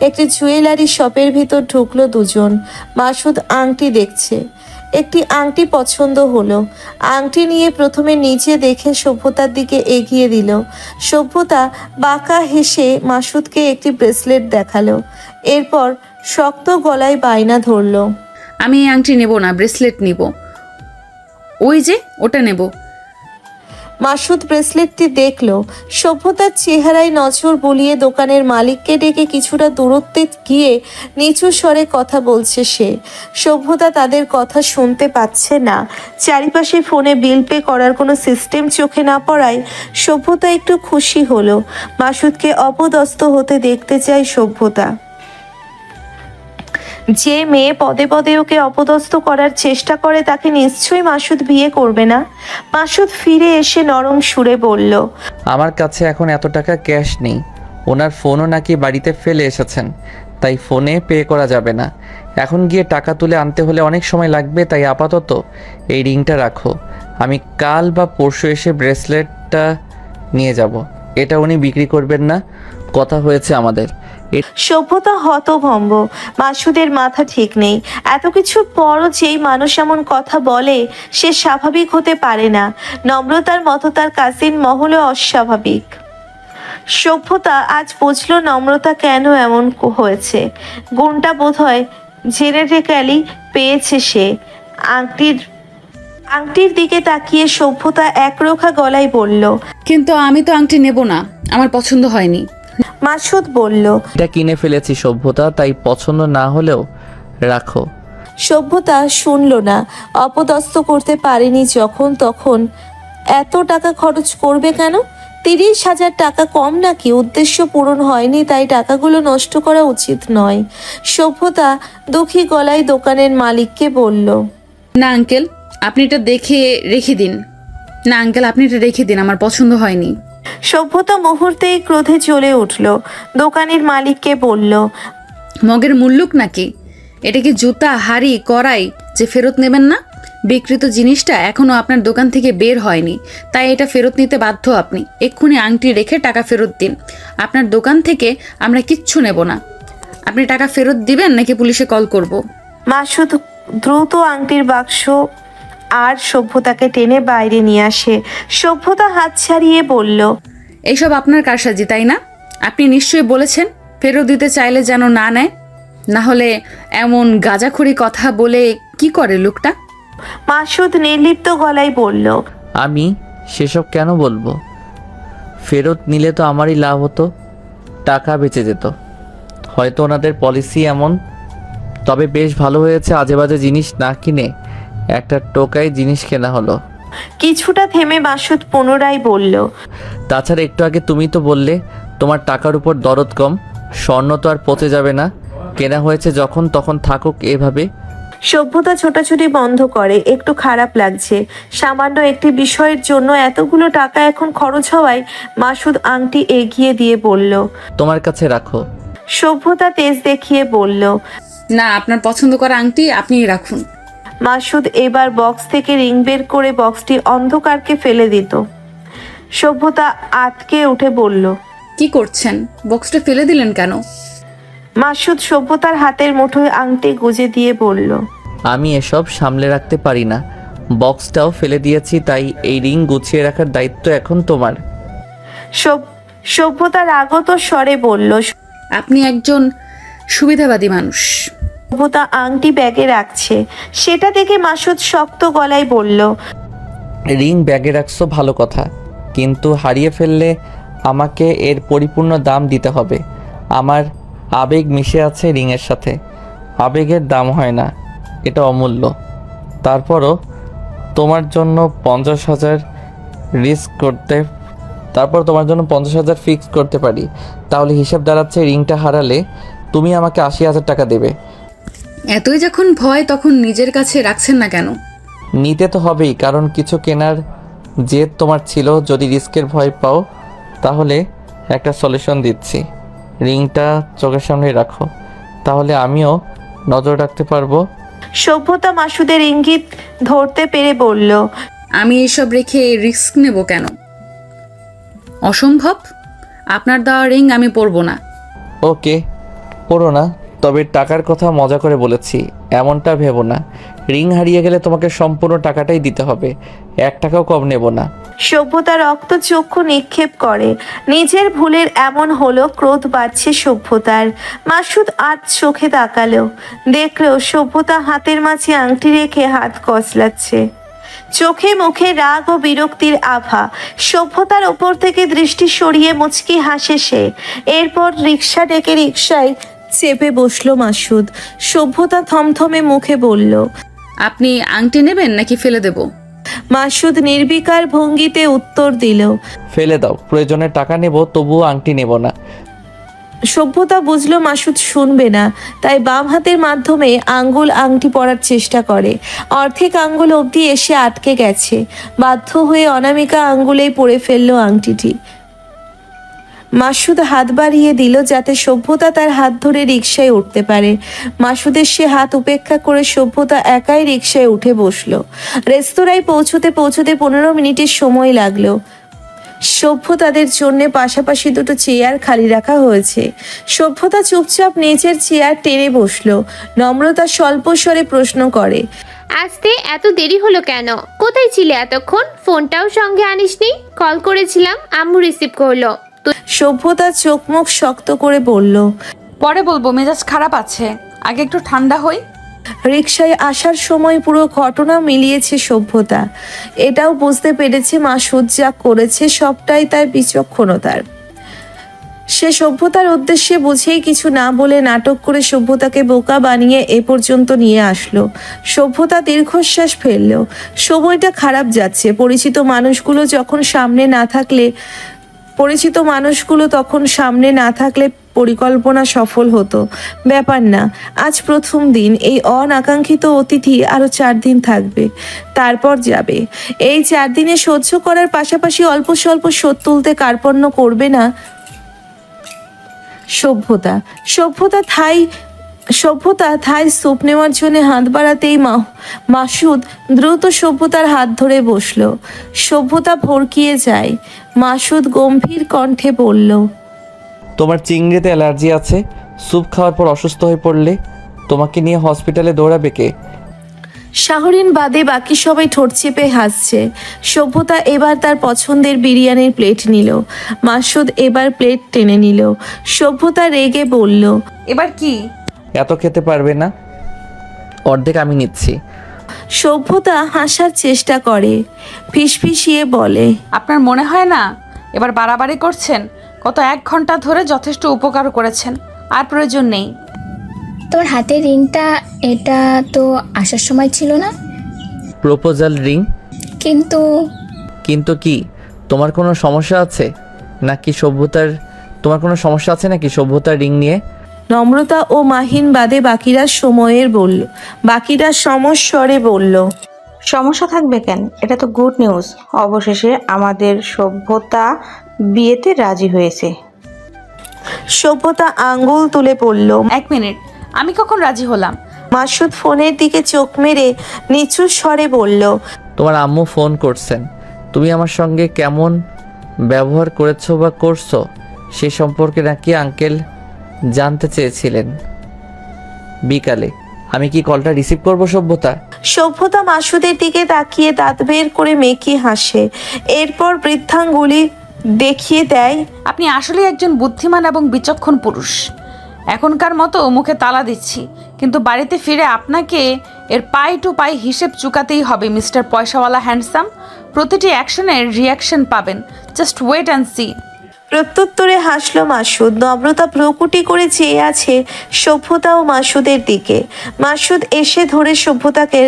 একটি জুয়েলারি শপের ভিতর ঢুকলো দুজন। মাসুদ আংটি দেখছে। একটি আংটি পছন্দ হলো। আংটি নিয়ে প্রথমে নিচে দেখে সভ্যতার দিকে এগিয়ে দিল। সভ্যতা বাঁকা হেসে মাসুদকে একটি ব্রেসলেট দেখালো। এরপর শক্ত গলায় বায়না ধরলো, আমি এই আংটি নেব না, ব্রেসলেট নিব। ওই যে ওটা নেব। মাসুদ ব্রেসলেটটি দেখলো। সভ্যতার চেহারায় নজর বুলিয়ে দোকানের মালিককে ডেকে কিছুটা দূরত্বে গিয়ে নিচু স্বরে কথা বলছে সে। সভ্যতা তাদের কথা শুনতে পাচ্ছে না। চারিপাশে ফোনে বিল পে করার কোনো সিস্টেম চোখে না পড়ায় সভ্যতা একটু খুশি হলো। মাসুদকে অপদস্থ হতে দেখতে চায় সভ্যতা। যে মেয়ে পদে পদে ওকে অপদস্থ করার চেষ্টা করে তাকে নিশ্চয়ই মাসুদ বিয়ে করবে না। মাসুদ ফিরে এসে নরম সুরে বলল, আমার কাছে এখন এত টাকা ক্যাশ নেই। ওনার ফোনও নাকি বাড়িতে ফেলে এসেছেন, তাই ফোনে পে করা যাবে না। এখন গিয়ে টাকা তুলে আনতে হলে অনেক সময় লাগবে, তাই আপাতত এই রিংটা রাখো। আমি কাল বা পরশু এসে ব্রেসলেটটা নিয়ে যাব। এটা উনি বিক্রি করবেন না, কথা হয়েছে আমাদের। সভ্যতা হতভম্ব। মাসুদের মাথা ঠিক নেই। এত কিছুর পরও যেই মানুষ এমন কথা বলে সে স্বাভাবিক হতে পারে না। নম্রতার মতো তার কাজিন মহলও অস্বাভাবিক। সভ্যতা আজ বুঝলো নম্রতা কেন এমন হয়েছে। গুণটা বোধহয় জেনেটিক্যালি পেয়েছে সে। আংটির দিকে তাকিয়ে সভ্যতা একরোখা গলায় বলল, কিন্তু আমি তো আংটি নেব না, আমার পছন্দ হয়নি। মাসুদ বলল, এটা কিনে ফেলেছি সভ্যতা, তাই পছন্দ না হলেও রাখো। সভ্যতা শুনল না। অপদস্থ করতে পারেনি যখন তখন এত টাকা খরচ করবে কেন? 30,000 টাকা কম নাকি? উদ্দেশ্য পূরণ হয়নি তাই টাকাগুলো নষ্ট করা উচিত নয়। সভ্যতা দুঃখী গলায় দোকানের মালিককে বলল, না আঙ্কেল, আপনি এটা দেখে রেখে দিন। না আঙ্কেল, আপনি এটা রেখে দিন, আমার পছন্দ হয়নি। সভ্যতা মুহূর্তেই ক্রোধে জ্বলে উঠল। দোকানের মালিককে বলল, মগের মুল্লুক নাকি? এটা কি জুতা, হাড়ি, কড়াই যে ফেরত নেবেন না? বিকৃত জিনিসটা এখনো আপনার দোকান থেকে বের হয়নি, তাই এটা ফেরত নিতে বাধ্য আপনি। এক্ষুনি আংটি রেখে টাকা ফেরত দিন। আপনার দোকান থেকে আমরা কিচ্ছু নেব না। আপনি টাকা ফেরত দিবেন নাকি পুলিশে কল করব? মাসুদ দ্রুত আংটির বাক্স আর সভ্যতাকে টেনে বাইরে নিয়ে আসে। সভ্যতা হাত ছাড়িয়ে বলল, এইসব আপনার কারসাজি, তাই না? আপনি নিশ্চয়ই বলেছেন ফেরত দিতে চাইলে যেন না নেয়, না হলে এমন গাঁজাখড়ি কথা বলে কি করে লোকটা? মাসুদ নির্লিপ্ত গলায় বলল, আমি সেসব কেন বলবো? ফেরত নিলে তো আমারই লাভ হতো, টাকা বেঁচে যেত। হয়তো ওনাদের পলিসি এমন। তবে বেশ ভালো হয়েছে আজে বাজে জিনিস না কিনে একটা টোকাই জিনিস কেনা হলো। কিছুটা থেমে মাসুদ পুনরায় বলল, তাছাড়া একটু আগে তুমি তো বললে তোমার টাকার উপর দরদ কম। স্বর্ণ তো আর পচে যাবে না, কেনা হয়েছে যখন তখন থাকুক এভাবে। সভ্যতা ছোটাছুটি বন্ধ করে। একটু খারাপ লাগছে। সামান্য একটি বিষয়ের জন্য এতগুলো টাকা এখন খরচ হওয়ায় মাসুদ আংটি এগিয়ে দিয়ে বলল, তোমার কাছে রাখো। সভ্যতা তেজ দেখিয়ে বলল, না, আপনার পছন্দ করা আংটি আপনিই রাখুন। মাসুদ এবার বক্স থেকে রিং বের করে বক্সটি অন্ধকারকে ফেলে দিত। সভ্যতা আতকে উঠে বলল, কি করছেন? বক্সটা ফেলে দিলেন কেন? মাসুদ সভ্যতার হাতের মুঠোয় আংটি গুজে দিয়ে বলল, আমি এসব সামলে রাখতে পারি না। বক্সটাও ফেলে দিয়েছি, তাই এই রিং গুছিয়ে রাখার দায়িত্ব এখন তোমার। সভ্যতার আগত স্বরে বলল। আপনি একজন সুবিধাবাদী মানুষ। সভ্যতা আংটি ব্যাগে রাখছে, সেটা দেখে মাসুদ শক্ত গলায় বলল, রিং ব্যাগে রাখছো ভালো কথা, কিন্তু হারিয়ে ফেললে আমাকে এর পরিপূর্ণ দাম দিতে হবে। আমার আবেগ মিশে আছে রিংয়ের সাথে। আবেগের দাম হয় না, এটা অমূল্য। তারপরও তোমার জন্য 50,000 ফিক্স করতে পারি। তাহলে হিসাব দাঁড়াচ্ছে রিংটা হারালে তুমি আমাকে 80,000 টাকা দেবে। এতই যখন ভয়, তখন নিজের কাছে রাখছেন না কেন? নিতে তো হবেই, কারণ কিছু কেনার জেদ তোমার ছিল। যদি রিস্কের ভয় পাও তাহলে একটা সলিউশন দিচ্ছি। রিংটা চোখের সামনে রাখো, তাহলে আমিও নজর রাখতে পারবো। সভ্যতা মাসুদের ইঙ্গিত ধরতে পেরে বলল, আমি এসব রেখে রিস্ক নেব কেন? অসম্ভব। আপনার দেওয়া রিং আমি পরবো না। ওকে, পড়ো না, তবে টাকার কথা মজা করে বলেছি, এমনটা ভেবো না। রিং হারিয়ে গেলে তোমাকে সম্পূর্ণ টাকাটাই দিতে হবে, 1 টাকাও কম নেব না। সভ্যতা রক্ত চক্ষু নিক্ষেপ করে। নিজের ভুলের এমন হলো, ক্রোধ বাড়ছে সভ্যতার। মাসুদ আজ চোখে তাকালো, দেখলো সভ্যতা হাতের মাঝে আংটি রেখে হাত কসলাচ্ছে। চোখে মুখে রাগ ও বিরক্তির আভা। সভ্যতার ওপর থেকে দৃষ্টি সরিয়ে মুচকি হাসে সে। এরপর রিক্সা ডেকে রিক্সায় চেপে বসলো মাসুদ। সভ্যতা থমথমে মুখে বলল, আপনি আংটি নেবেন নাকি ফেলে দেব? মাসুদ নির্বিকার ভঙ্গিতে উত্তর দিল। ফেলে দাও, প্রয়োজনে টাকা নেব, তবুও আংটি নেব না। সভ্যতা বুঝলো মাসুদ শুনবে না, তাই বাম হাতের মাধ্যমে আঙ্গুল আংটি পরার চেষ্টা করে। অর্ধেক আঙ্গুল অবধি এসে আটকে গেছে। বাধ্য হয়ে অনামিকা আঙ্গুলেই পরে ফেললো আংটিটি। মাসুদ হাত বাড়িয়ে দিল যাতে সভ্যতা তার হাত ধরে রিকশায় উঠতে পারে। মাসুদের সে হাত উপেক্ষা করে সভ্যতা একাই রিকশায় উঠে বসলো। রেস্তোরাঁয় পৌঁছতে পৌঁছতে 15 মিনিটের সময় লাগলো। সভ্যতাদের জন্য পাশাপাশি দুটো চেয়ার খালি রাখা হয়েছে। সভ্যতা চুপচাপ নিচের চেয়ার টেনে বসলো। নম্রতা স্বল্প স্বরে প্রশ্ন করে, আসতে এত দেরি হলো কেন? কোথায় ছিলে এতক্ষণ? ফোনটাও সঙ্গে আনিসনি? কল করেছিলাম, আম্মু রিসিভ করলো। সভ্যতা চোখ মুখ শক্ত করে বলল, পরে বলবো, মেজাজ খারাপ আছে, আগে একটু ঠান্ডা হই। রিকশায় আসার সময় পুরো ঘটনা মিলিয়েছে সভ্যতা। এটাও বুঝতে পেরেছে মাসুদ যা করেছে সবটাই তার বিচক্ষণতার। সে সভ্যতার উদ্দেশ্যে বুঝেই কিছু না বলে নাটক করে সভ্যতাকে বোকা বানিয়ে এ পর্যন্ত নিয়ে আসলো। সভ্যতা দীর্ঘশ্বাস ফেলল। সময়টা খারাপ যাচ্ছে। পরিচিত মানুষগুলো তখন সামনে না থাকলে পরিকল্পনা সফল হতো। ব্যাপার না, আজ প্রথম দিন। এই অনাকাঙ্ক্ষিত অতিথি আরো 4 দিন থাকবে, তারপর যাবে। এই 4 দিনে সহ্য করার পাশাপাশি অল্প স্বল্প শোধ তুলতে কার্পণ্য করবে না সভ্যতা থাই স্যুপ নেওয়ার জন্য হাত বাড়াতেই মাসুদ দ্রুত সভ্যতার হাত ধরে বসলো। সভ্যতা ভড়কিয়ে যায়। মাসুদ গম্ভীর কণ্ঠে বলল, তোমার চিংড়িতে অ্যালার্জি আছে, স্যুপ খাওয়ার পর অসুস্থ হয়ে পড়লে তোমাকে নিয়ে হসপিটালে দৌড়াবে কে? শাহরিন বাদে বাকি সবাই ঠোঁট চেপে হাসছে। সভ্যতা এবার তার পছন্দের বিরিয়ানির প্লেট নিল। মাসুদ এবার প্লেট টেনে নিল। সভ্যতা রেগে বলল, এবার কি? এত খেতে পারবে না, অর্ধেক আমি নিচ্ছি। সভ্যতা হাসার চেষ্টা করে, ফিসফিসিয়ে বলে, আপনার মনে হয় না এবার বাড়াবাড়ি করছেন? গত 1 ঘন্টা ধরে যথেষ্ট উপকার করেছেন, আর প্রয়োজন নেই। তোমার হাতের রিংটা, এটা তো আসার সময় ছিল না। Proposal ring? কিন্তু কি? তোমার কোনো সমস্যা আছে নাকি সভ্যতার রিং নিয়ে? নম্রতা ও মাহিন বাদে বাকিরা সমস্বরে বলল, সমস্যা থাকবে কেন? এটা তো গুড নিউজ। অবশেষে আমাদের সভ্যতা বিয়েতে রাজি হয়েছে। সভ্যতা আঙ্গুল তুলে পড়ল। 1 মিনিট, আমি কখন রাজি হলাম? মাসুদ ফোনের দিকে চোখ মেরে নিচু স্বরে বলল, তোমার আম্মু ফোন করছেন। তুমি আমার সঙ্গে কেমন ব্যবহার করেছো বা করছো সে সম্পর্কে নাকি আঙ্কেল জানতে চেয়েছিলেন বিকালে। আমি কি কলটা রিসিভ করব সভ্যতা? সভ্যতা মাসুদের দিকে তাকিয়ে দাঁত বের করে মেকি হাসে। এরপর বৃদ্ধাঙ্গুলি দেখিয়ে দেয়, আপনি আসলে একজন বুদ্ধিমান এবং বিচক্ষণ পুরুষ। এখনকার মতো মুখে তালা দিচ্ছি, কিন্তু বাড়িতে ফিরে আপনাকে এর পাই টু পাই হিসেব চুকাতেই হবে মিস্টার পয়সাওয়ালা হ্যান্ডসাম। প্রতিটি অ্যাকশনের রিয়াকশন পাবেন, জাস্ট ওয়েট অ্যান্ড সি। প্রত্যুত্তরে হাসলো মাসুদ। নম্রতা ভ্রুকুটি করে চেয়ে আছে সভ্যতা ও মাসুদের দিকে। মাসুদ এসে ধরে সভ্যতাকে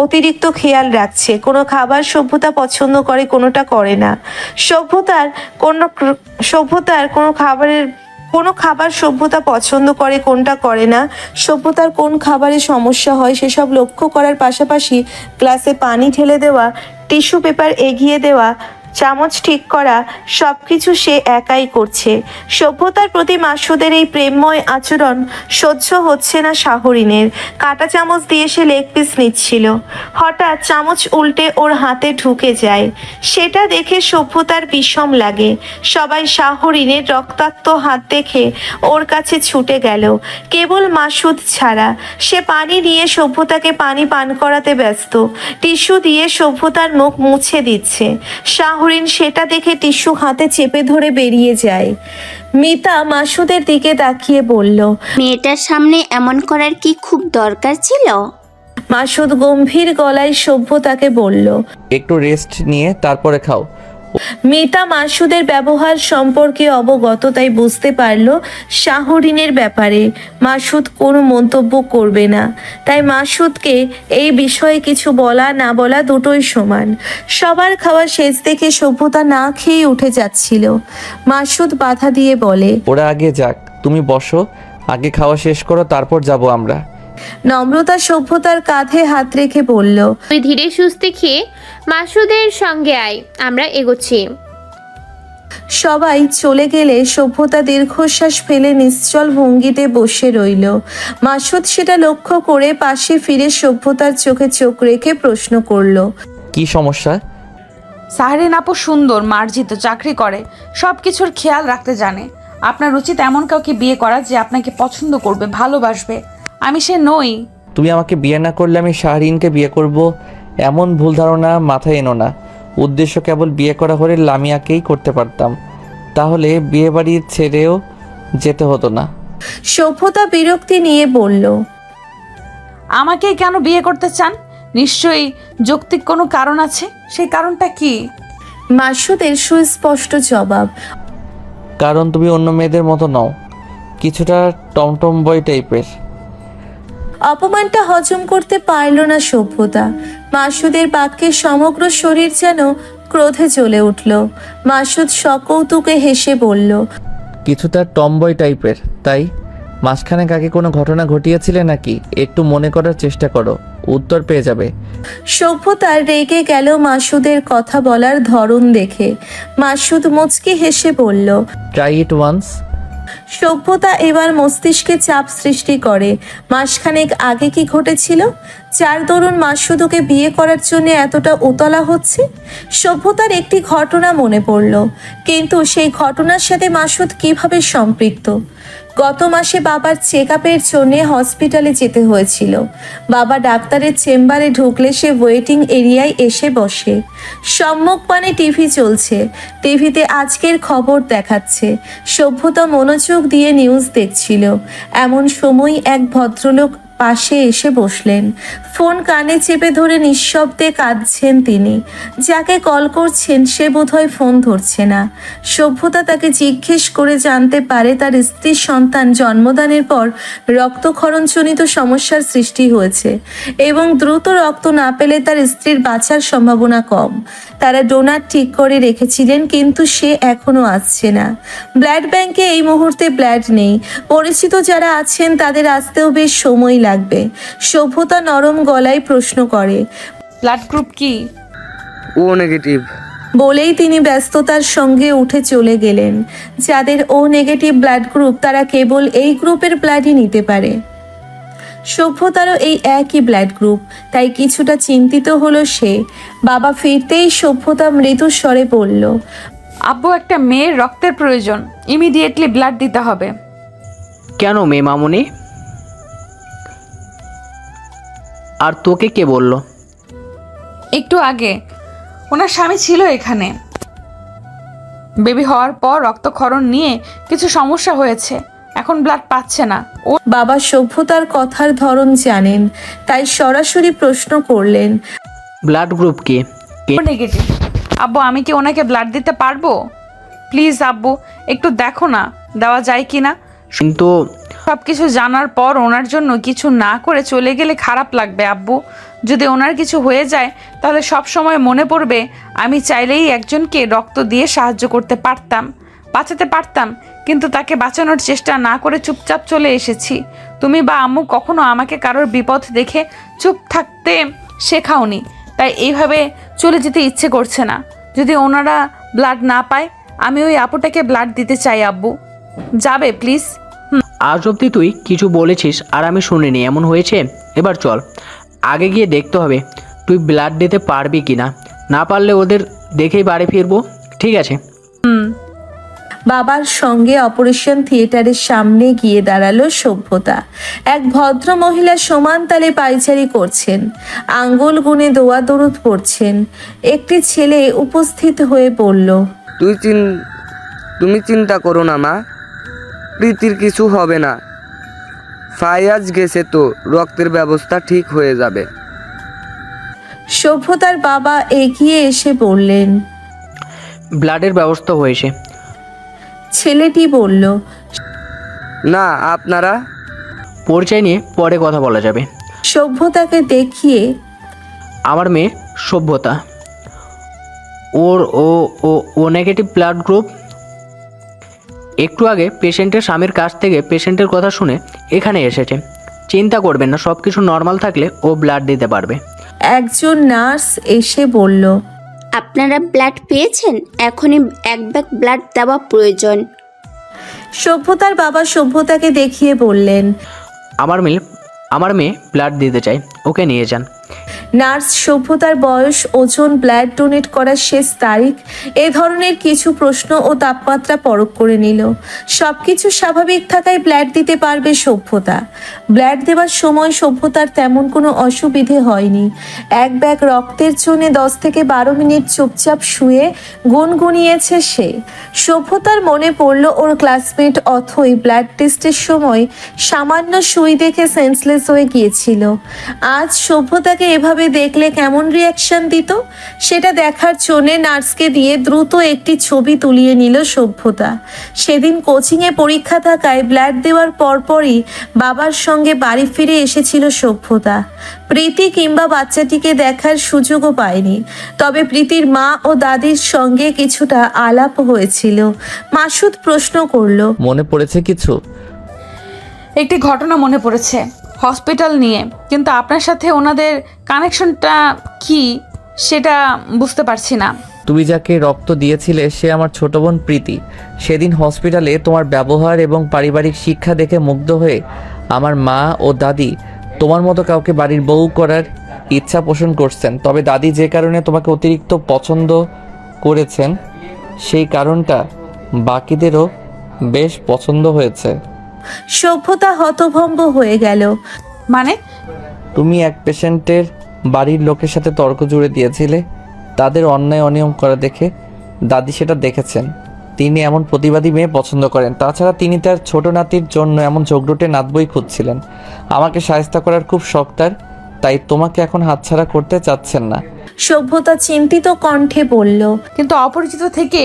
অতিরিক্ত খেয়াল রাখছে। কোনো খাবার সভ্যতা পছন্দ করে, কোনোটা করে না। সভ্যতার কোনো খাবার সভ্যতা পছন্দ করে, কোনটা করে না। সভ্যতার কোন খাবারে সমস্যা হয় সেসব লক্ষ্য করার পাশাপাশি গ্লাসে পানি ঢেলে দেওয়া, টিস্যু পেপার এগিয়ে দেওয়া, চামচ ঠিক করা, সবকিছু সে একাই করছে। সভ্যতার প্রতি মাসুদের এই প্রেমময় আচরণ সহ্য হচ্ছে না শাহরিনের। কাঁটা চামচ দিয়ে সে লেগ পিস নিচ্ছিল। হঠাৎ চামচ উল্টে ওর হাতে ঢুকে যায়। সেটা দেখে সভ্যতার বিষম লাগে। সবাই শাহরিনের রক্তাক্ত হাত দেখে ওর কাছে ছুটে গেল, কেবল মাসুদ ছাড়া। সে পানি নিয়ে সভ্যতাকে পানি পান করাতে ব্যস্ত। টিস্যু দিয়ে সভ্যতার মুখ মুছে দিচ্ছে। শাহরিন সেটা দেখে টিস্যু হাতে চেপে ধরে বেরিয়ে যায়। মিতা মাসুদের দিকে তাকিয়ে বলল, মেয়েটার সামনে এমন করার কি খুব দরকার ছিল? মাসুদ গম্ভীর গলায় সভ্যতাকে বলল। একটু রেস্ট নিয়ে তারপরে খাও। মিতা মাসুদের ব্যবহার সম্পর্কে অবগত, তাই বুঝতে পারল শাহরিনের ব্যাপারে মাসুদ কোনো মন্তব্য করবে না। তাই মাসুদকে এই বিষয়ে কিছু বলা না বলা দুটোই সমান। সবার খাওয়া শেষ দেখে সভ্যতা না খেয়ে উঠে যাচ্ছিল। মাসুদ বাধা দিয়ে বলে, ওরা আগে যাক, তুমি বসো, আগে খাওয়া শেষ করো, তারপর যাব আমরা। নম্রতা সভ্যতার কাঁধে হাত রেখে বলল, তুই ধীরে সুস্থে খেয়ে মাসুদের সঙ্গে আয়, আমরা এগোচ্ছি। সবাই চলে গেলে সভ্যতা দীর্ঘশ্বাস ফেলে নিশ্চল ভঙ্গিতে বসে রইল। মাসুদ সেটা লক্ষ্য করে পাশে ফিরে সভ্যতার চোখে চোখ রেখে প্রশ্ন করল, কি সমস্যা? সাহরিন আপু সুন্দর, মার্জিত, চাকরি করে, সব কিছুর খেয়াল রাখতে জানে। আপনার উচিত এমন কাউকে বিয়ে করা যে আপনাকে পছন্দ করবে, ভালোবাসবে। আমি সে নই। তুমি আমাকে বিয়ে না করলে আমি শাহরিনকে বিয়ে করব, এমন ভুল ধারণা মাথায় এনো না। উদ্দেশ্য কেবল বিয়ে করা হলে লামিয়াকেই করতে পারতাম, তাহলে বিয়ে বাড়ি ছেড়েও যেতে হতো না। সভ্যতা বিরক্তি নিয়ে বলল, আমাকেই কেন বিয়ে করতে চান? নিশ্চয়ই যৌক্তিক কোনো কারণ আছে। সেই কারণটা কি? মাসুদের সুস্পষ্ট জবাব। কারণ তুমি অন্য মেয়েদের মতো নও, কিছুটা টমটম বয় টাইপের। অপমানটা হজম করতে পারল না সভ্যতা। মাসুদের বাক্যে সমগ্র শরীর যেন ক্রোধে জ্বলে উঠল। মাসুদ সকৌতুকে হেসে বলল, কিছুটা টমবয় টাইপের, তাই মাঝখানে আগে কোনো ঘটনা ঘটিয়েছিলে নাকি? একটু মনে করার চেষ্টা করো, উত্তর পেয়ে যাবে। সভ্যতা রেগে গেল মাসুদের কথা বলার ধরন দেখে। মাসুদ মুচকি হেসে বলল, ট্রাই ইট ওয়ান্স। সভ্যতা এবার মস্তিষ্কে চাপ সৃষ্টি করে। মাসখানেক আগে কি ঘটেছিল যার দরুন মাসুদ ওকে বিয়ে করার জন্য এতটা উতলা হচ্ছে? সভ্যতার একটি ঘটনা মনে পড়ল, কিন্তু সেই ঘটনার সাথে মাসুদ কিভাবে সম্পৃক্ত? গত মাসে বাবার চেক আপের জন্য হসপিটালে যেতে হয়েছিল। বাবা ডাক্তারের চেম্বারে ঢুকলে সে ওয়েটিং এরিয়ায় এসে বসে। সম্মুখপানে টিভি চলছে, টিভিতে আজকের খবর দেখাচ্ছে। সভ্যতা মনোযোগ দিয়ে নিউজ দেখছিল। এমন সময় এক ভদ্রলোক পাশে এসে বসলেন। ফোন কানে চেপে ধরে নিঃশব্দে কাঁদছেন তিনি। যাকে কল করছেন সে বোধহয় ফোন ধরছে না। সভ্যতা তাকে জিজ্ঞেস করে জানতে পারে তার স্ত্রীর সন্তান জন্মদানের পর রক্তক্ষরণজনিত সমস্যার সৃষ্টি হয়েছে এবং দ্রুত রক্ত না পেলে তার স্ত্রীর বাঁচার সম্ভাবনা কম। তারা ডোনার ঠিক করে রেখেছিলেন, কিন্তু সে এখনো আসছে না। ব্লাড ব্যাংকে এই মুহূর্তে ব্লাড নেই। পরিচিত যারা আছেন তাদের আসতেও বেশ সময় লাগবে। সভ্যতা নরম গলায় প্রশ্ন করে, ব্লাড গ্রুপ কি? ও নেগেটিভ। বলেই তিনি ব্যস্ততার সঙ্গে উঠে চলে গেলেন। যাদের ও নেগেটিভ ব্লাড গ্রুপ তারা কেবল এই গ্রুপের ব্লাডই নিতে পারে। সভ্যতারও এই একই ব্লাড গ্রুপ, তাই কিছুটা চিন্তিত হলো সে। বাবা ফিরতেই সভ্যতা মৃদু স্বরে বলল, আব্বু, একটা মেয়ের রক্তের প্রয়োজন, ইমিডিয়েটলি ব্লাড দিতে হবে। কেন মেয়ে মামুনি? আর তোকে কে বলল? একটু আগে ওনার স্বামী ছিল এখানে। বেবি হওয়ার পর রক্তক্ষরণ নিয়ে কিছু সমস্যা হয়েছে, এখন ব্লাড পাচ্ছে না। ও বাবা সভ্যতার কথার ধরন জানেন, তাই সরাসরি প্রশ্ন করলেন, ব্লাড গ্রুপ কি? নেগেটিভ। আব্বু, আমি কি ওনাকে ব্লাড দিতে পারবো? প্লিজ আব্বু, একটু দেখো না দেওয়া যায় কি না। কিন্তু সব কিছু জানার পর ওনার জন্য কিছু না করে চলে গেলে খারাপ লাগবে আব্বু। যদি ওনার কিছু হয়ে যায় তাহলে সব সময় মনে পড়বে আমি চাইলেই একজনকে রক্ত দিয়ে সাহায্য করতে পারতাম, বাঁচাতে পারতাম, কিন্তু তাকে বাঁচানোর চেষ্টা না করে চুপচাপ চলে এসেছি। তুমি বা আম্মু কখনো আমাকে কারোর বিপদ দেখে চুপ থাকতে শেখাওনি, তাই এইভাবে চলে যেতে ইচ্ছে করছে না। যদি ওনারা ব্লাড না পায় আমি ওই আপুটাকে ব্লাড দিতে চাই আব্বু। যাবে প্লিজ? আজ অব্দি তুই কিছু বলেছিস আর আমি শুনিনি, এমন হয়েছে? এবার চল, আগে গিয়ে দেখতে হবে তুই ব্লাড দিতে পারবি কি না। না পারলে ওদের দেখেই বাড়ি ফিরবো, ঠিক আছে? বাবার সঙ্গে অপারেশন থিয়েটারের সামনে গিয়ে দাঁড়ালো সভ্যতা। এক ভদ্র মহিলা সমান তালে পায়চারি করছেন, আঙ্গুল গুনে দোয়া দরুদ পড়ছেন। একটি ছেলে উপস্থিত হয়ে বলল, তুমি চিন্তা করো না মা, প্রীতির কিছু হবে না। ফায়াজ গেছে তো রক্তের ব্যবস্থা ঠিক হয়ে যাবে। সভ্যতার বাবা এগিয়ে এসে বললেন। ব্লাডের ব্যবস্থা হয়েছে। ছেলেটি বলল। না আপনারা? পরিচয় নিয়ে পরে কথা বলা যাবে। সভ্যতাকে দেখিয়ে। আমার মেয়ে সভ্যতা, ওর ও ও ও নেগেটিভ ব্লাড গ্রুপ। একটু আগে পেশেন্টের স্বামীর কাছ থেকে পেশেন্টের কথা শুনে এখানে এসেছে। চিন্তা করবেন না, সব কিছু নর্মাল থাকলে ও ব্লাড দিতে পারবে। একজন নার্স এসে বলল। আপনারা ব্লাড পেয়েছেন, এখনই 1 ব্যাগ ব্লাড দেওয়া প্রয়োজন। সভ্যতার বাবা সভ্যতাকে দেখিয়ে বললেন। আমার মেয়ে ব্লাড দিতে চায়, ওকে নিয়ে যান। নার্স সভ্যতার বয়স, ওজন, ব্লাড ডোনেট করার শেষ তারিখ এ ধরনের কিছু প্রশ্ন ও তাপমাত্রা পরখ করে নিল। সবকিছু স্বাভাবিক থাকায় ব্লাড দিতে পারবে সভ্যতা। ব্লাড দেওয়ার সময় সভ্যতার তেমন কোনো অসুবিধে হয়নি। 1 ব্যাগ রক্তের জন্য 10 থেকে 12 মিনিট চুপচাপ শুয়ে গুনগুনিয়েছে সে। সভ্যতার মনে পড়ল ওর ক্লাসমেট অথই ব্লাড টেস্টের সময় সামান্য সুই দেখে সেন্সলেস হয়ে গিয়েছিল। আজ সভ্যতাকে এভাবে দেখলে কেমন রিয়াকশন দিত সেটা দেখার জন্যে নার্সকে দিয়ে দ্রুত একটি ছবি তুলিয়ে নিল সভ্যতা। সেদিন কোচিংয়ে পরীক্ষা থাকায় ব্লাড দেওয়ার পরপরই বাবার সঙ্গে বাড়ি ফিরে এসেছিল সভ্যতা। প্রীতি কিংবা বাচ্চাটিকে দেখার সুযোগও পায়নি, তবে প্রীতির মা ও দাদির সঙ্গে কিছুটা আলাপ হয়েছিল। মাসুদ প্রশ্ন করল। মনে পড়েছে কিছু? একটি ঘটনা মনে পড়েছে হসপিটাল নিয়ে, কিন্তু আপনার সাথে ওনাদের কানেকশনটা কি সেটা বুঝতে পারছি না। তুমি যাকে রক্ত দিয়েছিলে সে আমার ছোট বোন প্রীতি। সেদিন হসপিটালে তোমার ব্যবহার এবং পারিবারিক শিক্ষা দেখে মুগ্ধ হয়ে আমার মা ও দাদি তোমার মতো কাউকে বাড়ির বউ করার ইচ্ছা পোষণ করছেন। তবে দাদি যে কারণে তোমাকে অতিরিক্ত পছন্দ করেছেন সেই কারণটা বাকিদেরও বেশ পছন্দ হয়েছে। সভ্যতা হতভম্ব হয়ে গেল। মানে? তুমি এক পেশেন্টের বাড়ির লোকের সাথে তর্ক জুড়ে দিয়েছিলে তাদের অন্যায় অনিয়ম করা দেখে। দাদি সেটা দেখেছেন, তিনি এমন প্রতিবাদী মেয়ে পছন্দ করেন। তাছাড়া তিনি তার ছোট নাতির জন্য এমন ঝগড়ুটে নাতবই খুঁজছিলেন। আমাকে সাহায্য করার খুব শখ তার, তাই তোমাকে এখন হাতছাড়া করতে চাচ্ছেন না। সভ্যতা চিন্তিত কণ্ঠে বলল। কিন্তু অপরিচিত থেকে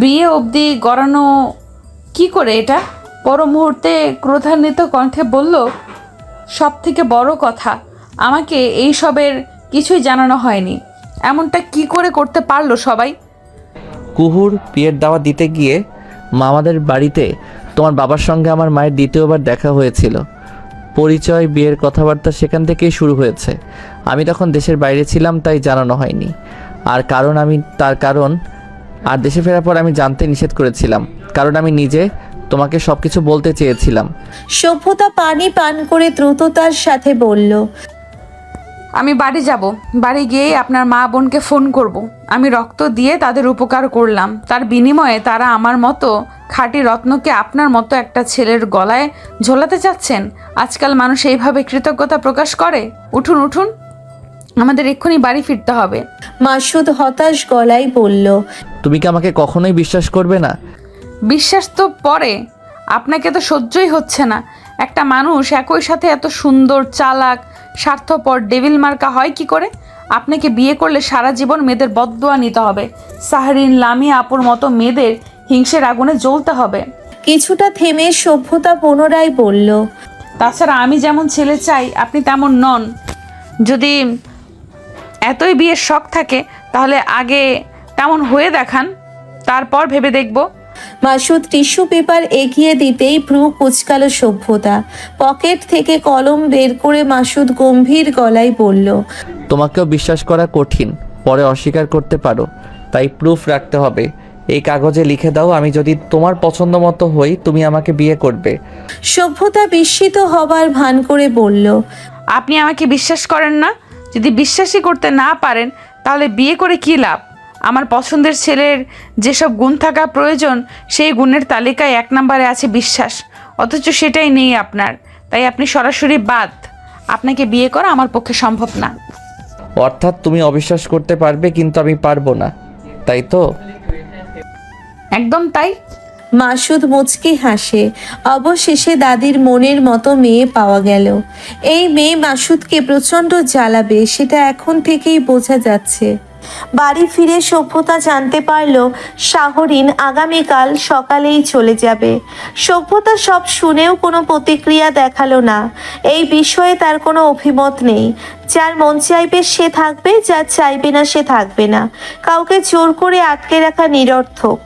বিয়ে অবধি গড়ানো কি করে এটা? পর মুহূর্তে ক্রোধান্বিত কণ্ঠে বলল, সব থেকে বড় কথা আমাকে এই সবের কিছুই জানানো হয়নি। এমনটা কি করে করতে পারলো সবাই? কুহুর বিয়ের দাওয়া দিতে গিয়ে মামাদের বাড়িতে তোমার বাবার সঙ্গে আমার মায়ের দ্বিতীয়বার দেখা হয়েছিল। পরিচয়, বিয়ের কথাবার্তা সেখান থেকেই শুরু হয়েছে। আমি তখন দেশের বাইরে ছিলাম, তাই জানানো হয়নি। আর দেশে ফেরার পর আমি জানতে নিষেধ করেছিলাম, কারণ আমি নিজে তোমাকে সব কিছু বলতে চেয়েছিলাম। সভ্যতা পানি পান করে দ্রুততার সাথে বলল। আমি বাড়ি যাব, বাড়ি গিয়ে আপনার মা বোনকে ফোন করব। আমি রক্ত দিয়ে তাদের উপকার করলাম, তার বিনিময়ে তারা আমার মতো খাঁটি রত্নকে আপনার মতো একটা ছেলের গলায় ঝোলাতে চাচ্ছেন। আজকাল মানুষ এইভাবে কৃতজ্ঞতা প্রকাশ করে? উঠুন উঠুন, আমাদের এক্ষুনি বাড়ি ফিরতে হবে। মাসুদ হতাশ গলায় বলল। তুমি কি আমাকে কখনোই বিশ্বাস করবে না? বিশ্বাস তো পরে, আপনাকে তো সহ্যই হচ্ছে না। একটা মানুষ একই সাথে এত সুন্দর, চালাক, স্বার্থপর, ডেভিল মার্কা হয় কি করে? আপনাকে বিয়ে করলে সারা জীবন মেয়েদের বদদোয়া নিতে হবে। সাহরিন, লামিয়া আপুর মতো মেয়েদের হিংসের আগুনে জ্বলতে হবে। কিছুটা থেমে সভ্যতা পুনরায় বলল। তাছাড়া আমি যেমন ছেলে চাই আপনি তেমন নন। যদি এতই বিয়ের শখ থাকে তাহলে আগে তেমন হয়ে দেখান, তারপর ভেবে দেখব। মাসুদ টিস্যু পেপার এগিয়ে দিতেই ভ্রু কুচকালো সভ্যতা। পকেট থেকে কলম বের করে মাসুদ গম্ভীর গলায় বলল। তোমাকেও বিশ্বাস করা কঠিন, পরে অস্বীকার করতে পারো, তাই প্রুফ রাখতে হবে। এই কাগজে লিখে দাও, আমি যদি তোমার পছন্দ মতো হই তুমি আমাকে বিয়ে করবে। সভ্যতা বিস্মিত হবার ভান করে বলল। আপনি আমাকে বিশ্বাস করেন না? যদি বিশ্বাসই করতে না পারেন তাহলে বিয়ে করে কী লাভ? আমার পছন্দের ছেলের যেসব গুণ থাকা প্রয়োজন সেই গুণের তালিকায় 1 নম্বরে আছে বিশ্বাস, অথচ সেটাই নেই আপনার। তাই আপনি সরাসরি বাদ। আপনাকে বিয়ে করা আমার পক্ষে সম্ভব না। অর্থাৎ তুমি অবিশ্বাস করতে পারবে কিন্তু আমি পারবো না, তাই তো? একদম তাই। মাসুদ মুচকি হাসে। অবশেষে দাদির মনের মতো মেয়ে পাওয়া গেল। এই মেয়ে মাসুদকে প্রচণ্ড জ্বালাবে, সেটা এখন থেকেই বোঝা যাচ্ছে। বাড়ি ফিরে সভ্যতা জানতে পারল শাহরিন আগামীকাল সকালেই চলে যাবে। সভ্যতা সব শুনেও কোনো প্রতিক্রিয়া দেখালো না। এই বিষয়ে তার কোনো অভিমত নেই। যার মন চাইবে সে থাকবে, যার চাইবে না সে থাকবে না। কাউকে জোর করে আটকে রাখা নিরর্থক।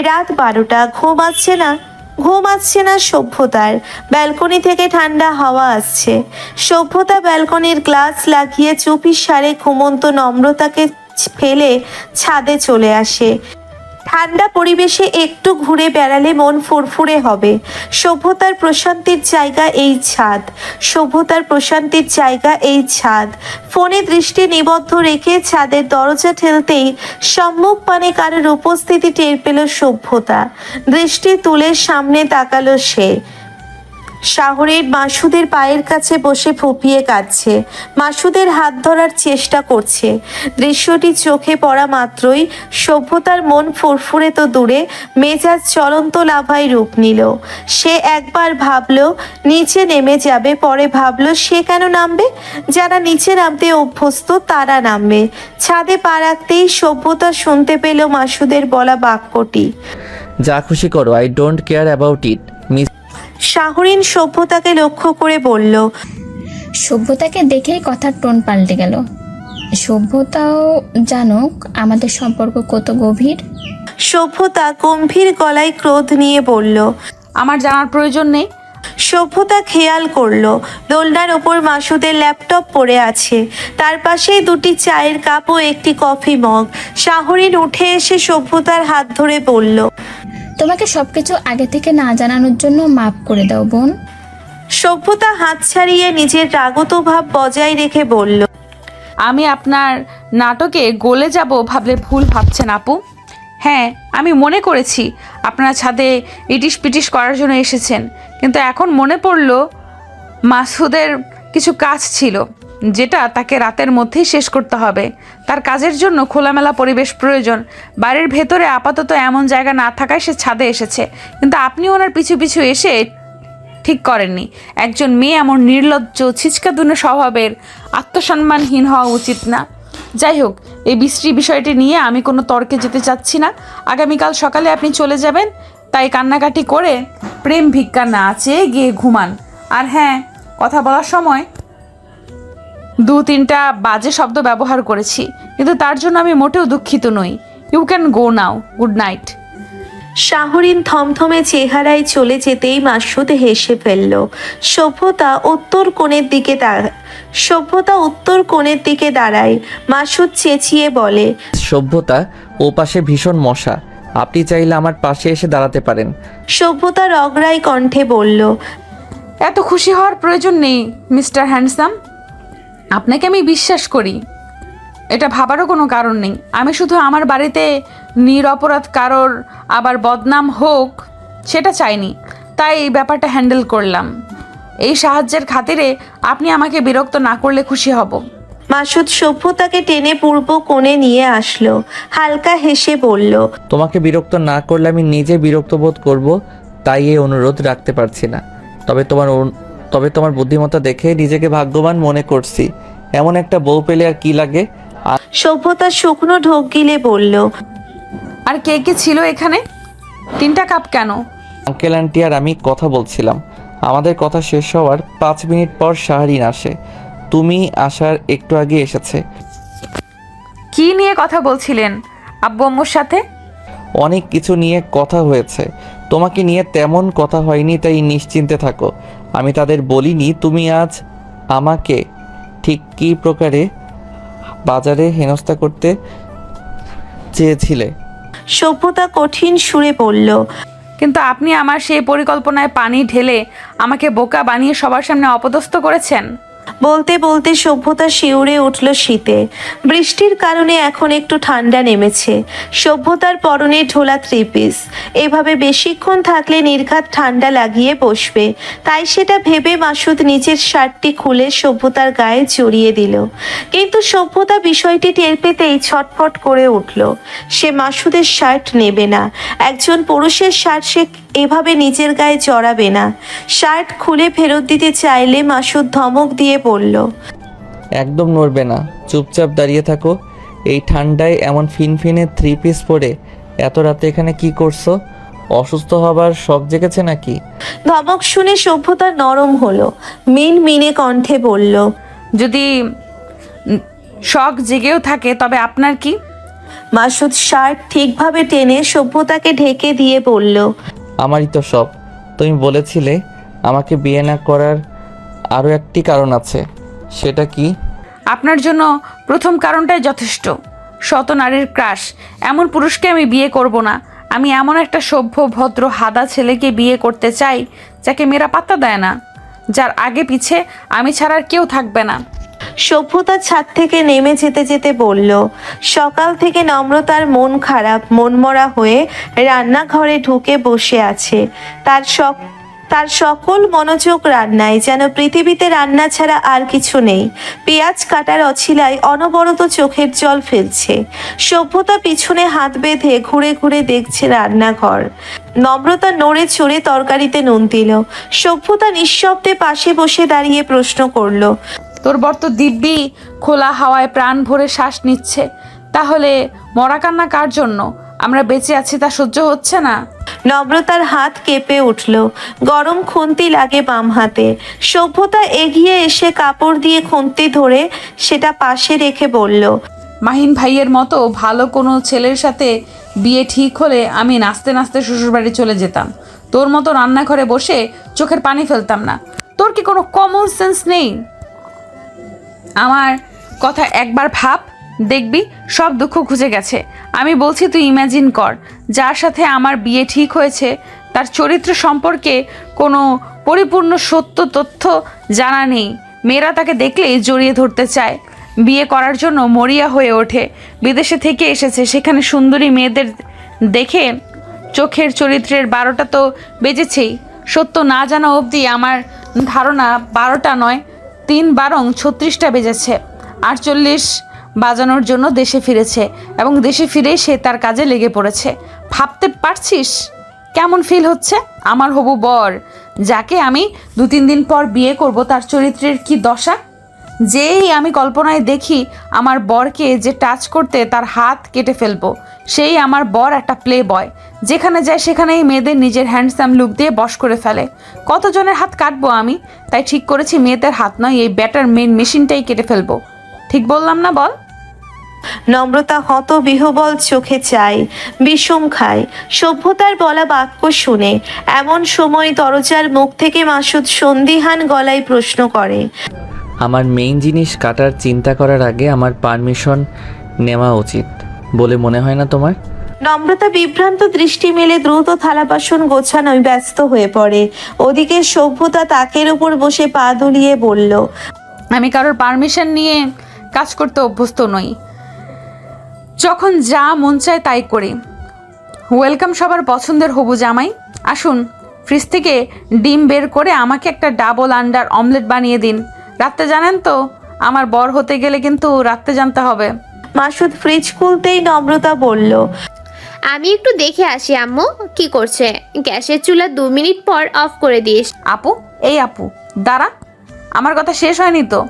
রাত 12টা, ঘুম আসছে না সভ্যতার। ব্যালকনি থেকে ঠান্ডা হাওয়া আসছে। সভ্যতা ব্যালকনির গ্লাস লাগিয়ে চুপিসারে ঘুমন্ত নম্রতাকে ফেলে ছাদে চলে আসে। ঠান্ডা পরিবেশে একটু ঘুরে বেড়ালে মন ফুরফুরে হবে। সভ্যতার প্রশান্তির জায়গা এই ছাদ। ফোনে দৃষ্টি নিবদ্ধ রেখে ছাদের দরজা ঠেলতেই সম্মুখ পানে কারোর উপস্থিতি টের পেল সভ্যতা। দৃষ্টি তুলে সামনে তাকালো সে। শাহরিন মাসুদের পায়ের কাছে বসে ফুঁপিয়ে কাঁদছে। মাসুদের হাত ধরার চেষ্টা করছে। দৃশ্যটি চোখে পড়া মাত্রই সভ্যতার মন ফুরফুরে তো দূরে, মেজাজ চলন্ত লাভায় রূপ নিল। সে একবার ভাবলো নিচে নেমে যাবে, পরে ভাবলো সে কেন নামবে? যারা নিচে নামতে অভ্যস্ত তারা নামবে। ছাদে পা রাখতেই সভ্যতা শুনতে পেল মাসুদের বলা বাক্যটি। যা খুশি করো, I don't care about it. Shahrin সভ্যতাকে লক্ষ্য করে বলল। সভ্যতাকে দেখেই কথার টোন পাল্টে গেল। সভ্যতাও জানুক আমাদের সম্পর্ক কত গভীর। সভ্যতা গম্ভীর গলায় ক্রোধ নিয়ে বলল। আমার জানার প্রয়োজন নেই। সভ্যতা খেয়াল করলো দোলনার ওপর মাসুদের ল্যাপটপ পড়ে আছে। তার পাশেই দুটি চায়ের কাপ ও একটি কফি মগ। শাহরিন উঠে এসে সভ্যতার হাত ধরে বলল, তোমাকে সবকিছু আগে থেকে না জানানোর জন্য মাফ করে দাও বোন। সভ্যতা হাত ছাড়িয়ে নিজের রাগত ভাব বজায় রেখে বলল, আমি আপনার নাটকে গলে যাব ভাবলে ভুল ভাবছেন আপু। হ্যাঁ, আমি মনে করেছি আপনারা ছাদে ইটিস পিটিস করার জন্য এসেছেন, কিন্তু এখন মনে পড়ল মাসুদের কিছু কাজ ছিল যেটা তাকে রাতের মধ্যেই শেষ করতে হবে। তার কাজের জন্য খোলামেলা পরিবেশ প্রয়োজন। বাড়ির ভেতরে আপাতত এমন জায়গা না থাকায় সে ছাদে এসেছে, কিন্তু আপনি ওনার পিছু পিছু এসে ঠিক করেননি। একজন মেয়ে এমন নির্লজ্জ ছিচকাদুনো স্বভাবের আত্মসম্মানহীন হওয়া উচিত না। যাই হোক, এই বিশ্রী বিষয়টি নিয়ে আমি কোনো তর্কে যেতে চাচ্ছি না। আগামীকাল সকালে আপনি চলে যাবেন, তাই কান্নাকাটি করে প্রেম ভিক্ষা না চেয়ে গিয়ে ঘুমান। আর হ্যাঁ, কথা বলার সময় 2-3টা বাজে শব্দ ব্যবহার করেছি, কিন্তু তার জন্য আমি মোটেও দুঃখিত নই। You can go now, good night. Shahrin থমথমে চেহারায় চলে যেতেই মাসুদ হেসে ফেলল। সভ্যতা উত্তর কোণের দিকে দাঁড়ায়। মাসুদ চেঁচিয়ে বলে, সভ্যতা, ও পাশে ভীষণ মশা, আপনি চাইলে আমার পাশে এসে দাঁড়াতে পারেন। সভ্যতা রগড়াই কণ্ঠে বলল, এত খুশি হওয়ার প্রয়োজন নেই মিস্টার হ্যান্ডসাম। আপনাকে আমি বিশ্বাস করি, এটা ভাবারও কোনো কারণ নেই। আমি শুধু আমার বাড়িতে নিরপরাধ কারোর আবার বদনাম হোক সেটা চাইনি, তাই এই ব্যাপারটা হ্যান্ডেল করলাম। এই সাহায্যের খাতিরে আপনি আমাকে বিরক্ত না করলে খুশি হব। মাসুদ সভ্যতাকে টেনে পূর্ব কোণে নিয়ে আসলো। হালকা হেসে বলল, তোমাকে বিরক্ত না করলে আমি নিজে বিরক্ত বোধ করব, তাই এই অনুরোধ রাখতে পারছি না। তবে তোমার বুদ্ধিমত্তা দেখে নিজেকে ভাগ্যবান মনে করছি। এমন একটা বউ পেলে আর কি লাগে। সভ্যতা শুকনো ঢোক গিলে বলল, আর কে কে ছিল এখানে? 3টা কাপ কেন? আঙ্কেল আন্টি আর আমি কথা বলছিলাম। আমাদের কথা শেষ হওয়ার 5 মিনিট পর শাহরিন আসে। তুমি আসার একটু আগে এসেছে। কি নিয়ে কথা বলছিলেন আব্বু আম্মুর সাথে? অনেক কিছু নিয়ে কথা হয়েছে, তোমাকে নিয়ে তেমন কথা হয়নি, তাই নিশ্চিন্তে থাকো। আমি তাদের বলিনি তুমি আজ আমাকে ঠিক কী প্রকারে বাজারে হেনস্থা করতে চেয়েছিলে। সভ্যতা কঠিন সুরে বলল, কিন্তু আপনি আমার সেই পরিকল্পনায় পানি ঢেলে আমাকে বোকা বানিয়ে সবার সামনে অপদস্থ করেছেন। বলতে বলতে সভ্যতা শিউরে উঠল শীতে। বৃষ্টির কারণে এখন একটু ঠান্ডা নেমেছে। সভ্যতার পরনে ঢোলা থ্রি-পিস, এভাবে বেশিক্ষণ থাকলে নির্ঘাত ঠান্ডা লাগিয়ে বসবে। তাই সেটা ভেবে মাসুদ নিচের শার্টটি খুলে সভ্যতার গায়ে জড়িয়ে দিল। কিন্তু সভ্যতা বিষয়টি টের পেতেই ছটফট করে উঠল। সে মাসুদের শার্ট নেবে না। একজন পুরুষের শার্ট সে এভাবে নিজের গায়ে জড়াবে না। শার্ট খুলে ফেরত দিতে চাইলে মাসুদ ধমক দিয়ে বলল, একদম নড়বে না, চুপচাপ দাঁড়িয়ে থাকো। এই ঠান্ডায় এমন ফিনফিনে থ্রি পিস পরে এত রাতে এখানে কি করছো? অসুস্থ হবার শখ জেগেছে নাকি? ধমক শুনে সভ্যতা নরম হলো, মিনমিনে কণ্ঠে বলল, যদি শখ জেগেও থাকে তবে আপনার কি? মাসুদ শার্ট ঠিকভাবে টেনে সভ্যতাকে ঢেকে দিয়ে বলল, আমারই তো সব। তুমি বলেছিলে আমাকে বিয়ে না করার আরও একটি কারণ আছে, সেটা কি? আপনার জন্য প্রথম কারণটাই যথেষ্ট। শত নারীর ক্রাশ, এমন পুরুষকে আমি বিয়ে করব না। আমি এমন একটা সভ্য ভদ্র হাদা ছেলেকে বিয়ে করতে চাই যাকে মেয়েরা পাত্তা দেয় না, যার আগে পিছে আমি ছাড়া আর কেউ থাকবে না। সভ্যতা ছাদ থেকে নেমে যেতে যেতে বলল, সকাল থেকে নম্রতার মন খারাপ, মনমরা হয়ে রান্নাঘরে ঢুকে বসে আছে। তার সকল মনোযোগ রান্নায়, যেন পৃথিবীতে রান্না ছাড়া আর কিছু নেই। পেঁয়াজ কাটার অছিলায় অনবরত চোখের জল ফেলছে। সভ্যতা পিছনে হাত বেঁধে ঘুরে ঘুরে দেখছে রান্নাঘর। নম্রতা নড়ে চড়ে তরকারিতে নুন দিল। সভ্যতা নিঃশব্দে পাশে বসে দাঁড়িয়ে প্রশ্ন করল, তোর বর তো দিব্যি খোলা হাওয়ায় প্রাণ ভরে শ্বাস নিচ্ছে, তাহলে মরা কান্না কার জন্য? আমরা বেঁচে আছি তা সহ্য হচ্ছে না? নম্রতার হাত কেঁপে উঠল, গরম খুন্তি লাগে বাম হাতে। সভ্যতা এগিয়ে এসে কাপড় দিয়ে খুন্তি ধরে সেটা পাশে রেখে বলল, মাহিন ভাইয়ের মতো ভালো কোনো ছেলের সাথে বিয়ে ঠিক হলে আমি নাচতে নাচতে শ্বশুরবাড়ি চলে যেতাম। তোর মতো রান্নাঘরে বসে চোখের পানি ফেলতাম না। তোর কি কোনো কমন সেন্স নেই? আমার কথা একবার ভাব, দেখবি সব দুঃখ খুঁজে গেছে। আমি বলছি তুই ইম্যাজিন কর, যার সাথে আমার বিয়ে ঠিক হয়েছে তার চরিত্র সম্পর্কে কোনো পরিপূর্ণ সত্য তথ্য জানা নেই। মেয়েরা তাকে দেখলেই জড়িয়ে ধরতে চায়, বিয়ে করার জন্য মরিয়া হয়ে ওঠে। বিদেশে থেকে এসেছে, সেখানে সুন্দরী মেয়েদের দেখে চোখের চরিত্রের 12টা তো বেজেছেই। সত্য না জানা অবধি আমার ধারণা 12টা নয়, 3 বরং 36টা বেজেছে। 48 বাজানোর জন্য দেশে ফিরেছে এবং দেশে ফিরেই সে তার কাজে লেগে পড়েছে। ভাবতে পারছিস কেমন ফিল হচ্ছে? আমার হবু বর, যাকে আমি 2-3 দিন পর বিয়ে করব, তার চরিত্রের কি দশা! যেই আমি কল্পনায় দেখি আমার বরকে যে টাচ করতে তার হাত কেটে ফেলবো, সেই আমার বর একটা প্লে বয়। যেখানে যায় সেখানেই মেয়েদের নিজের হ্যান্ডসাম লুক দিয়ে বশ করে ফেলে। কতজনের হাত কাটবো আমি? তাই ঠিক করেছি মেয়েদের হাত নয়, এই ব্যাটার মেন মেশিনটাই কেটে ফেলবো। ঠিক বললাম না বল? নম্রতা হত বিহবল চোখে চায়, বিষম খায় সভ্যতার বলা বাক্য শুনে। এমন সময় দরজার মুখ থেকে মাসুদ সন্দিহান গলায় প্রশ্ন করে, আমার মেইন জিনিস কাটার চিন্তা করার আগে আমার পারমিশন নেওয়া উচিত বলে মনে হয় না তোমার? নম্রতা বিভ্রান্ত দৃষ্টি মেলে দ্রুত থালা বাসন গোছানোয় ব্যস্ত হয়ে পড়ে। ওদিকে সভ্যতা তাকের উপর বসে পা দুলিয়ে বলল, আমি কারোর পারমিশন নিয়ে কাজ করতে অভ্যস্ত নই, যখন যা মন চায় তাই করি। ওয়েলকাম সবার পছন্দের হবু জামাই। আসুন, ফ্রিজ থেকে ডিম বের করে আমাকে একটা ডাবল আন্ডার অমলেট বানিয়ে দিন। রাত্রে জানেন তো, আমার বর হতে গেলে কিন্তু রাত্রে জানতে হবে। মাসুদ ফ্রিজ খুলতেই নম্রতা বলল, আমি একটু দেখে আসি আম্মু কি করছে। গ্যাসের চুলা 2 মিনিট পর অফ করে দিস। আপু, এই আপু দাঁড়া, আমার কথা শেষ হয়নি তো।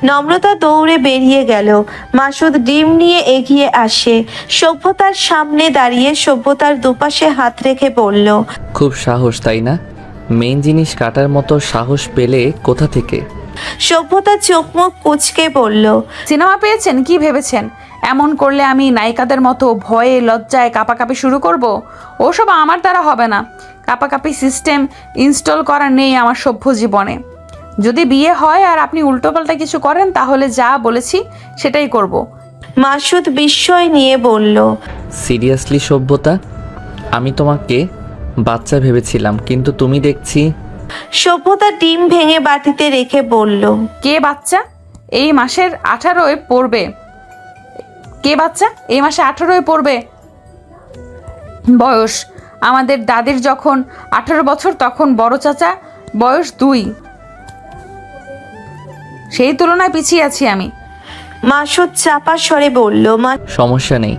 নম্রতা দৌড়ে বেরিয়ে গেল। মাসুদ ডিম নিয়ে এগিয়ে আসে, সভ্যতার সামনে দাঁড়িয়ে সভ্যতার দুপাশে হাত রেখে বলল, খুব সাহস, তাই না? মেইন জিনিস কাটার মতো সাহস পেলে কোথা থেকে? সভ্যতা চোখ মুখ কুঁচকে বলল, সিনেমা পেয়েছেন কি ভেবেছেন? এমন করলে আমি নায়িকাদের মতো ভয়ে লজ্জায় কাঁপাকাঁপি শুরু করব? ওসব আমার দ্বারা হবে না। কাঁপাকাঁপি সিস্টেম ইনস্টল করা নেই আমার সভ্য জীবনে। যদি বিয়ে হয় আর আপনি উল্টোপাল্টা কিছু করেন, তাহলে যা বলেছি সেটাই করব। মাসুদ বিস্ময় নিয়ে বলল, সিরিয়াসলি সভ্যতা? আমি তোমাকে বাচ্চা ভেবেছিলাম, কিন্তু তুমি দেখছি সভ্যতা ডিম ভেঙে বাটিতে রেখে বলল, কে বাচ্চা এই মাসের 18 পড়বে? কে বাচ্চা এই মাসে 18 পড়বে? বয়স আমাদের দাদির যখন 18 বছর তখন বড় চাচা বয়স 2, সেই তুলনায় পিছিয়ে আছি আমি। মাসুদ চাপা স্বরে বলল, সমস্যা নেই,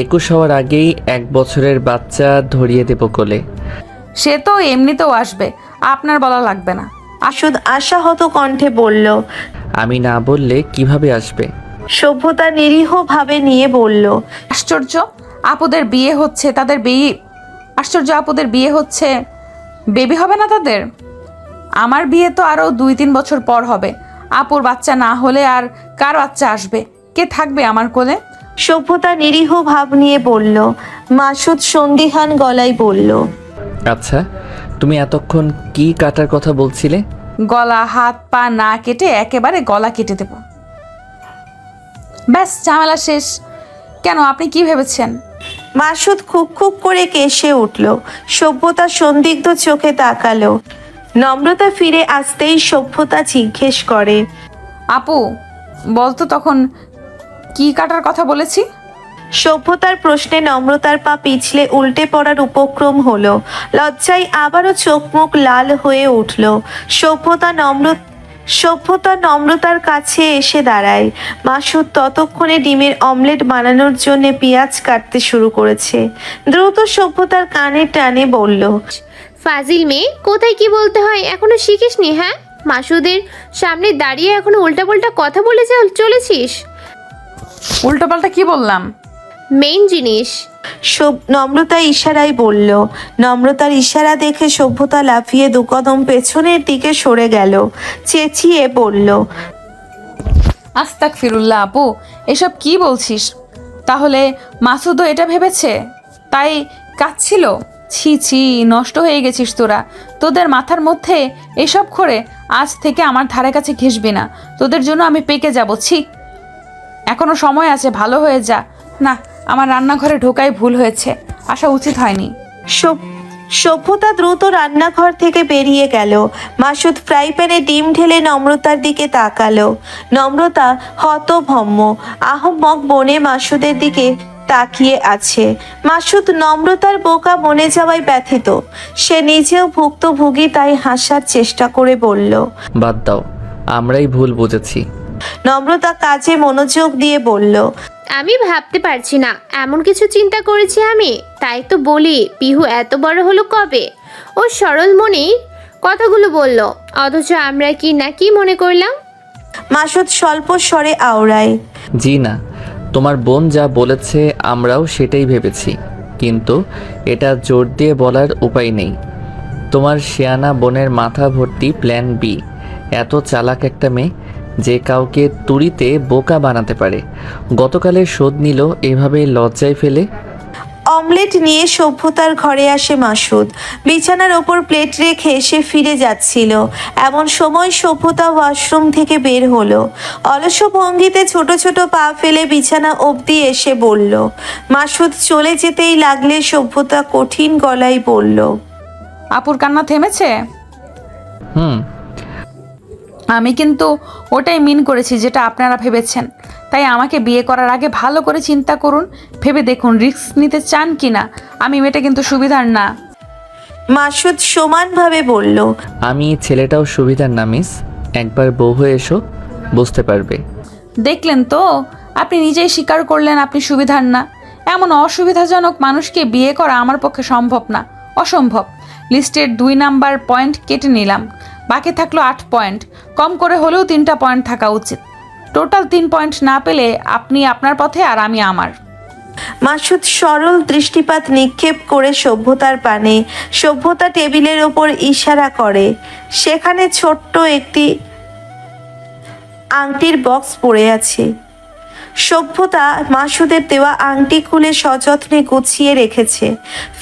21 হওয়ার আগেই 1 বছরের বাচ্চা ধরিয়ে দেব কোলে। সে তো এমনিতেও আসবে, আপনার বলা লাগবে না। মাসুদ আশাহত কণ্ঠে বলল। আমি না বললে কিভাবে আসবে? সভ্যতা নিরীহ ভাবে নিয়ে বলল, আশ্চর্য, আপুদের বিয়ে হচ্ছে, তাদের বিয়ে আশ্চর্য, আপুদের বিয়ে হচ্ছে, বেবি হবে না তাদের? আমার বিয়ে তো আরও 2-3 বছর পর হবে। আপুর বাচ্চা না হলে আর কার বাচ্চা আসবে? কে থাকবে আমার কোলে? সভ্যতা নিরীহ ভাব নিয়ে বলল। মাসুদ সন্দিহান গলায় বলল, আচ্ছা, তুমি এতক্ষণ কি কাটার কথা বলছিলে? গলা, হাত পা না কেটে একেবারে গলা কেটে দেব, ব্যাস ঝামেলা শেষ। কেন, আপনি কি ভেবেছেন? মাসুদ খুব খুব করে কেসে উঠল। সভ্যতা সন্দিগ্ধ চোখে তাকালো। নম্রতা ফিরে আসতেই সভ্যতা জিজ্ঞেস করে, আপু বলতো তখন কি কাটার কথা বলেছি? সভ্যতার প্রশ্নে নম্রতার পা পিছলে উল্টে পড়ার উপক্রম হলো। লজ্জায় আবারও চোখ মুখ লাল হয়ে উঠল। সভ্যতা নম্রতার কাছে এসে দাঁড়ায়। মাসুদ ততক্ষণে ডিমের অমলেট বানানোর জন্য পেঁয়াজ কাটতে শুরু করেছে। দ্রুত সভ্যতার কানে টানে বলল, ফাজিল মেয়ে, কোথায় কি বলতে হয় এখনো শিখিসনি? হ্যাঁ, মাসুদের সামনে দাঁড়িয়ে এখনো উল্টাপাল্টা কথা বলে চলেছিস। উল্টোপাল্টা কি বললাম? মেইন জিনিস। নম্রতা ইশারায় বলল। নম্রতার ইশারা দেখে সভ্যতা লাফিয়ে 2 কদম পেছনের দিকে সরে গেল। চেঁচিয়ে বলল, আস্তাগফিরুল্লাহ আপু, এসব কি বলছিস? তাহলে মাসুদও এটা ভেবেছে তাই কাঁদছিল? ছি ছি, নষ্ট হয়ে গেছিস তোরা। তোদের মাথার মধ্যে এসব করে আজ থেকে আমার ধারে কাছে ঘেসবি না, তোদের জন্য আমি পেকে যাব। ছি, এখনো সময় আছে, ভালো হয়ে যা। না, আমার রান্নাঘরে ঢোকাই ভুল হয়েছে, আসা উচিত হয়নি। সভ্যতা দ্রুত রান্নাঘর থেকে বেরিয়ে গেল। মাসুদ ফ্রাই প্যানে ডিম ঢেলে নম্রতার দিকে তাকালো। নম্রতা হতভম্ব আহম্মক বনে মাসুদের দিকে তাকিয়ে আছে। মাসুদ নম্রতার বোকা মনে যাওয়ায় ব্যথিত। সে নিজেও ভুক্তভোগী, তাই হাসার চেষ্টা করে বলল, বাদ দাও, আমরাই ভুল বুঝেছি। নম্রতা কাজে মনোযোগ দিয়ে বলল, আমি ভাবতে পারছি না এমন কিছু চিন্তা করেছি আমি, তাই তো বলি পিহু এত বড় হলো কবে? ও সরল মনেই কথাগুলো বলল, অথচ আমরা কি না কি মনে করলাম। মাসুদ স্বল্প স্বরে আওড়ায়, জি না, তোমার বোন যা বলেছে আমরাও সেটাই ভেবেছি, কিন্তু এটা জোর দিয়ে বলার উপায় নেই। তোমার শিয়ানা বোনের মাথা ভর্তি প্ল্যান বি। এত চালাক একটা মেয়ে যে কাউকে তুড়িতে বোকা বানাতে পারে। গতকালের শোধ নিল এভাবে লজ্জায় ফেলে। অমলেট নিয়ে সভ্যতার ঘরে আসে মাসুদ। বিছানার ওপর প্লেট রেখে সে ফিরে যাচ্ছিল। এমন সময় সভ্যতা ওয়াশরুম থেকে বের হলো। অলস ভঙ্গিতে ছোট ছোট পা ফেলে বিছানা অবধি এসে বলল। মাসুদ চলে যেতেই লাগলে সভ্যতা কঠিন গলায় বলল, আপুর কান্না থেমেছে? আমি কিন্তু ওটাই মিন করেছি যেটা আপনারা ভেবেছেন। তাই আমাকে বিয়ে করার আগে ভালো করে চিন্তা করুন, ভেবে দেখুন রিস্ক নিতে চান কি না। আমি মেয়েটা কিন্তু সুবিধার না। মাসুদ সমানভাবে বলল, আমি ছেলেটাও সুবিধার না মিস, একবার বউ হয়ে এসো, বুঝতে পারবে। দেখলেন তো, আপনি নিজেই স্বীকার করলেন আপনি সুবিধার না। এমন অসুবিধাজনক মানুষকে বিয়ে করা আমার পক্ষে সম্ভব না, অসম্ভব। লিস্টের 2 নাম্বার পয়েন্ট কেটে নিলাম, বাকি থাকলো 8 পয়েন্ট। কম করে হলেও 3টা পয়েন্ট থাকা উচিত। টোটাল 3 পয়েন্ট না পেলে আপনি আপনার পথে আর আমি আমার। মাসুদ সরল দৃষ্টিপাত নিক্ষেপ করে সভ্যতার পানে। সভ্যতা টেবিলের ওপর ইশারা করে। সেখানে ছোট্ট একটি আংটির বক্স পড়ে আছে। সভ্যতা মাসুদের দেওয়া আংটি খুলে সযত্নে গুছিয়ে রেখেছে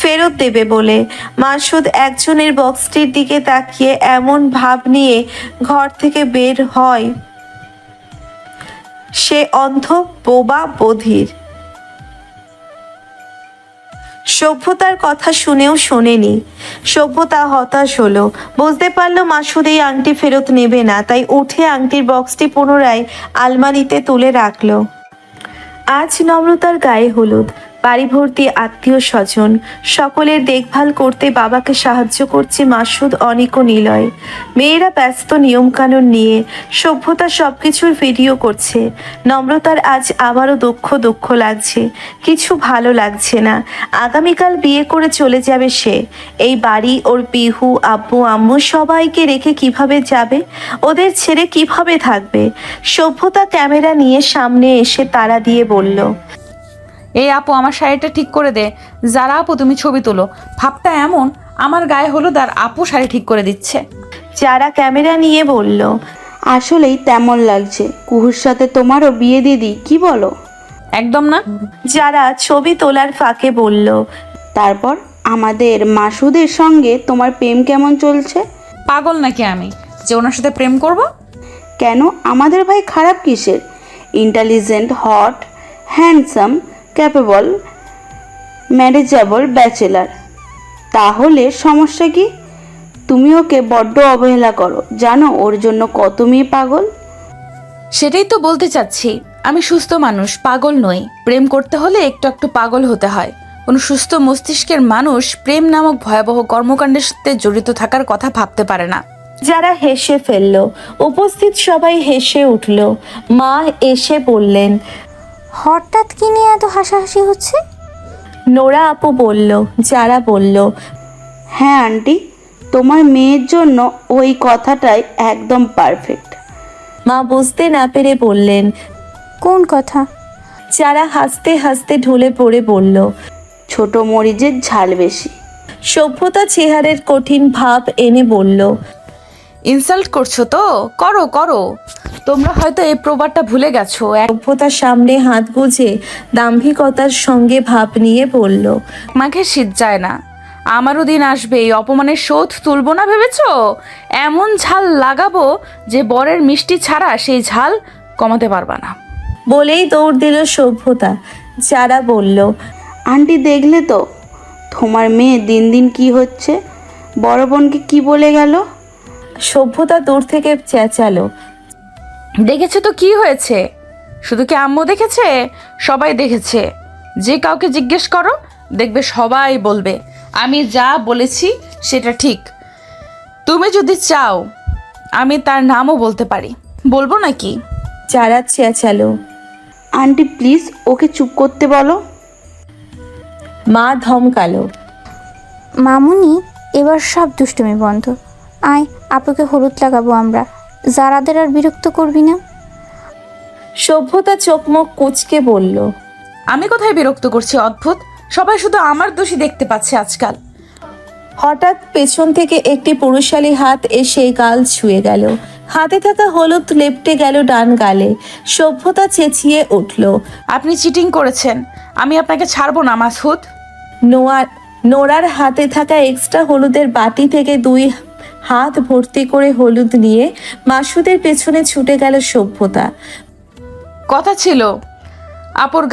ফেরত দেবে বলে। মাসুদ একজনের বক্সটির দিকে তাকিয়ে এমন ভাব নিয়ে ঘর থেকে বের হয় সে অন্ধ বোবা বধির। সভ্যতার কথা শুনেও শোনেনি। সভ্যতা হতাশ হলো, বুঝতে পারলো মাসুদ এই আংটি ফেরত নেবে না, তাই উঠে আংটির বক্সটি পুনরায় আলমারিতে তুলে রাখলো। আজ নম্রতার গায়ে হলুদ, বাড়ি ভর্তি আত্মীয় স্বজন, সকলের দেখভাল করতে বাবাকে সাহায্য করছে মাসুদ, অনিক ও নিলয়। মেয়েরা ব্যস্ত নিয়মকানুন নিয়ে, সভ্যতা সবকিছুর ভিডিও করছে। নম্রতার আজ আবারও দুঃখ লাগছে, কিছু ভালো লাগছে না। আগামীকাল বিয়ে করে চলে যাবে সে। এই বাড়ি, ওর পিহু, আব্বু আম্মু সবাইকে রেখে কিভাবে যাবে, ওদের ছেড়ে কিভাবে থাকবে? সভ্যতা ক্যামেরা নিয়ে সামনে এসে তাড়া দিয়ে বলল, এই আপু আমার শাড়িটা ঠিক করে দে। যারা আপু তুমি ছবি তোলো, ভাবটা এমন আমার গায়ে হলুদ আর আপু শাড়ি ঠিক করে দিচ্ছে। যারা ক্যামেরা নিয়ে বলল, আসলেই তেমন লাগছে। কুহুর সাথে তোমারও বিয়ে দিয়ে দিই, কি বলো? একদম না। যারা ছবি তোলার ফাঁকে বলল, তারপর আমাদের মাসুদের সঙ্গে তোমার প্রেম কেমন চলছে? পাগল নাকি আমি যে ওনার সাথে প্রেম করব? কেন, আমাদের ভাই খারাপ কিসের? Intelligent, hot, handsome, capable, manageable bachelor. তাহলে সমস্যা কি? তুমি ওকে বড্ড অবহেলা করো, জানো ওর জন্য কত মেয়ে পাগল। সেটাই তো বলতে চাচ্ছি, আমি সুস্থ মানুষ, পাগল নই। প্রেম করতে হলে একটু একটু পাগল হতে হয়। কোনো সুস্থ মস্তিষ্কের মানুষ প্রেম নামক ভয়াবহ কর্মকাণ্ডের সাথে জড়িত থাকার কথা ভাবতে পারে না। যারা হেসে ফেলল, উপস্থিত সবাই হেসে উঠল। মা এসে বললেন, হঠাৎ কি নিয়ে এত হাসাহাসি হচ্ছে? নোরা আপু বলল। যারা বলল, হ্যাঁ আন্টি, তোমার মেয়ের জন্য ওই কথাটাই একদম পারফেক্ট। মা বুঝতে না পেরে বললেন, কোন কথা? যারা হাসতে হাসতে ঢলে পড়ে বলল, ছোট মরিচের ঝাল বেশি। সভ্যতা চেহারের কঠিন ভাব এনে বলল, ইনসাল্ট করছো তো? করো করো, তোমরা হয়তো এই প্রবাদটা ভুলে গেছো। সভ্যতার সামনে হাত গুজে দাম্ভিকতার সঙ্গে ভাব নিয়ে বলল, মাঘে শীত যায় না, আমারও দিন আসবে, এই অপমানের শোধ তুলবো না ভেবেছো? এমন ঝাল লাগাবো যে বরের মিষ্টি ছাড়া সেই ঝাল কমাতে পারবা না। বলেই দৌড় দিল সভ্যতা। যারা বলল, আন্টি দেখলে তো তোমার মেয়ে দিন দিন কি হচ্ছে, বড় বোনকে কি বলে গেল? সভ্যতা দূর থেকে চেঁচালো, দেখেছে তো কি হয়েছে? শুধু কি আম্মু দেখেছে? সবাই দেখেছে। যে কাউকে জিজ্ঞেস করো, দেখবে সবাই বলবে আমি যা বলেছি সেটা ঠিক। তুমি যদি চাও আমি তার নামও বলতে পারি, বলবো নাকি? যারা চেঁচালো। আন্টি প্লিজ ওকে চুপ করতে বলো। মা ধমকালো, মামুনি, এবার সব দুষ্টুমি বন্ধ। আয়, আপুকে হলুদ লাগাবো আমরা। যারাদের আর বিরক্ত করবি না। সভ্যতা চোখ মুখ কুঁচকে বলল, আমি কোথায় বিরক্ত করছি? অদ্ভুত, সবাই শুধু আমার দোষী দেখতে পাচ্ছে আজকাল। হঠাৎ পেছন থেকে একটি পুরুষালী হাত এসে গাল ছুঁয়ে গেল। হাতে থাকা হলুদ লেপটে গেল ডান গালে। সভ্যতা চেঁচিয়ে উঠল, আপনি চিটিং করেছেন, আমি আপনাকে ছাড়বো না মাসুদ। নোরার হাতে থাকা এক্সট্রা হলুদের বাটি থেকে 2 হাত ভর্তি করে হলুদ নিয়ে মাসুদের পেছনে ছুটে গেল সভ্যতা। কথা ছিল আপুর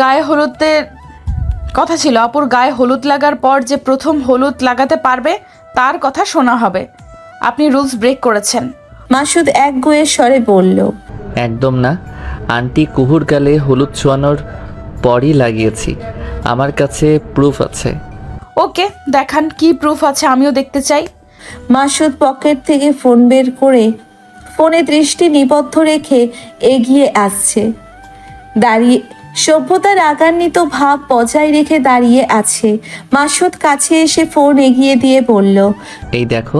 গায়ে হলুদ লাগার পর যে প্রথম হলুদ লাগাতে পারবে তার কথা শোনা হবে। আপনি রুলস ব্রেক করেছেন। মাসুদ একগুঁয়ে স্বরে বলল, একদম না আন্টি, কুহুর গালে হলুদ ছোঁয়ানোর পরই লাগিয়েছি, আমার কাছে প্রুফ আছে। ওকে, দেখান কি প্রুফ আছে, আমিও দেখতে চাই। মাসুদ পকেট থেকে ফোন বের করে ফোনে দৃষ্টি নিবদ্ধ রেখে এগিয়ে আসছে। সভ্যতা রাগান্বিত ভাব বজায় রেখে দাঁড়িয়ে আছে। মাসুদ কাছে এসে ফোন এগিয়ে দিয়ে বলল, এই দেখো।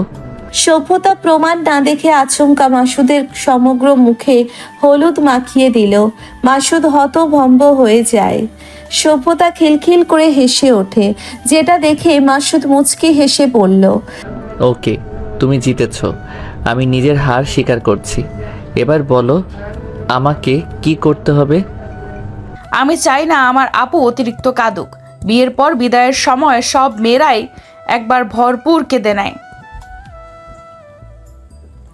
সভ্যতা প্রমাণ না দেখে আচমকা মাসুদের সমগ্র মুখে হলুদ মাখিয়ে দিল। মাসুদ হতভম্ব হয়ে যায়। সভ্যতা খিলখিল করে হেসে ওঠে, যেটা দেখে মাসুদ মুচকি হেসে বলল, ওকে, তুমি জিতেছ, আমি নিজের হার স্বীকার করছি। এবার বলো আমাকে কি করতে হবে? আমি চাই না আমার আপু অতিরিক্ত কাঁদুক। বিয়ের পর বিদায়ের সময় সব মেয়েরাই একবার ভরপুর কেঁদে নেয়।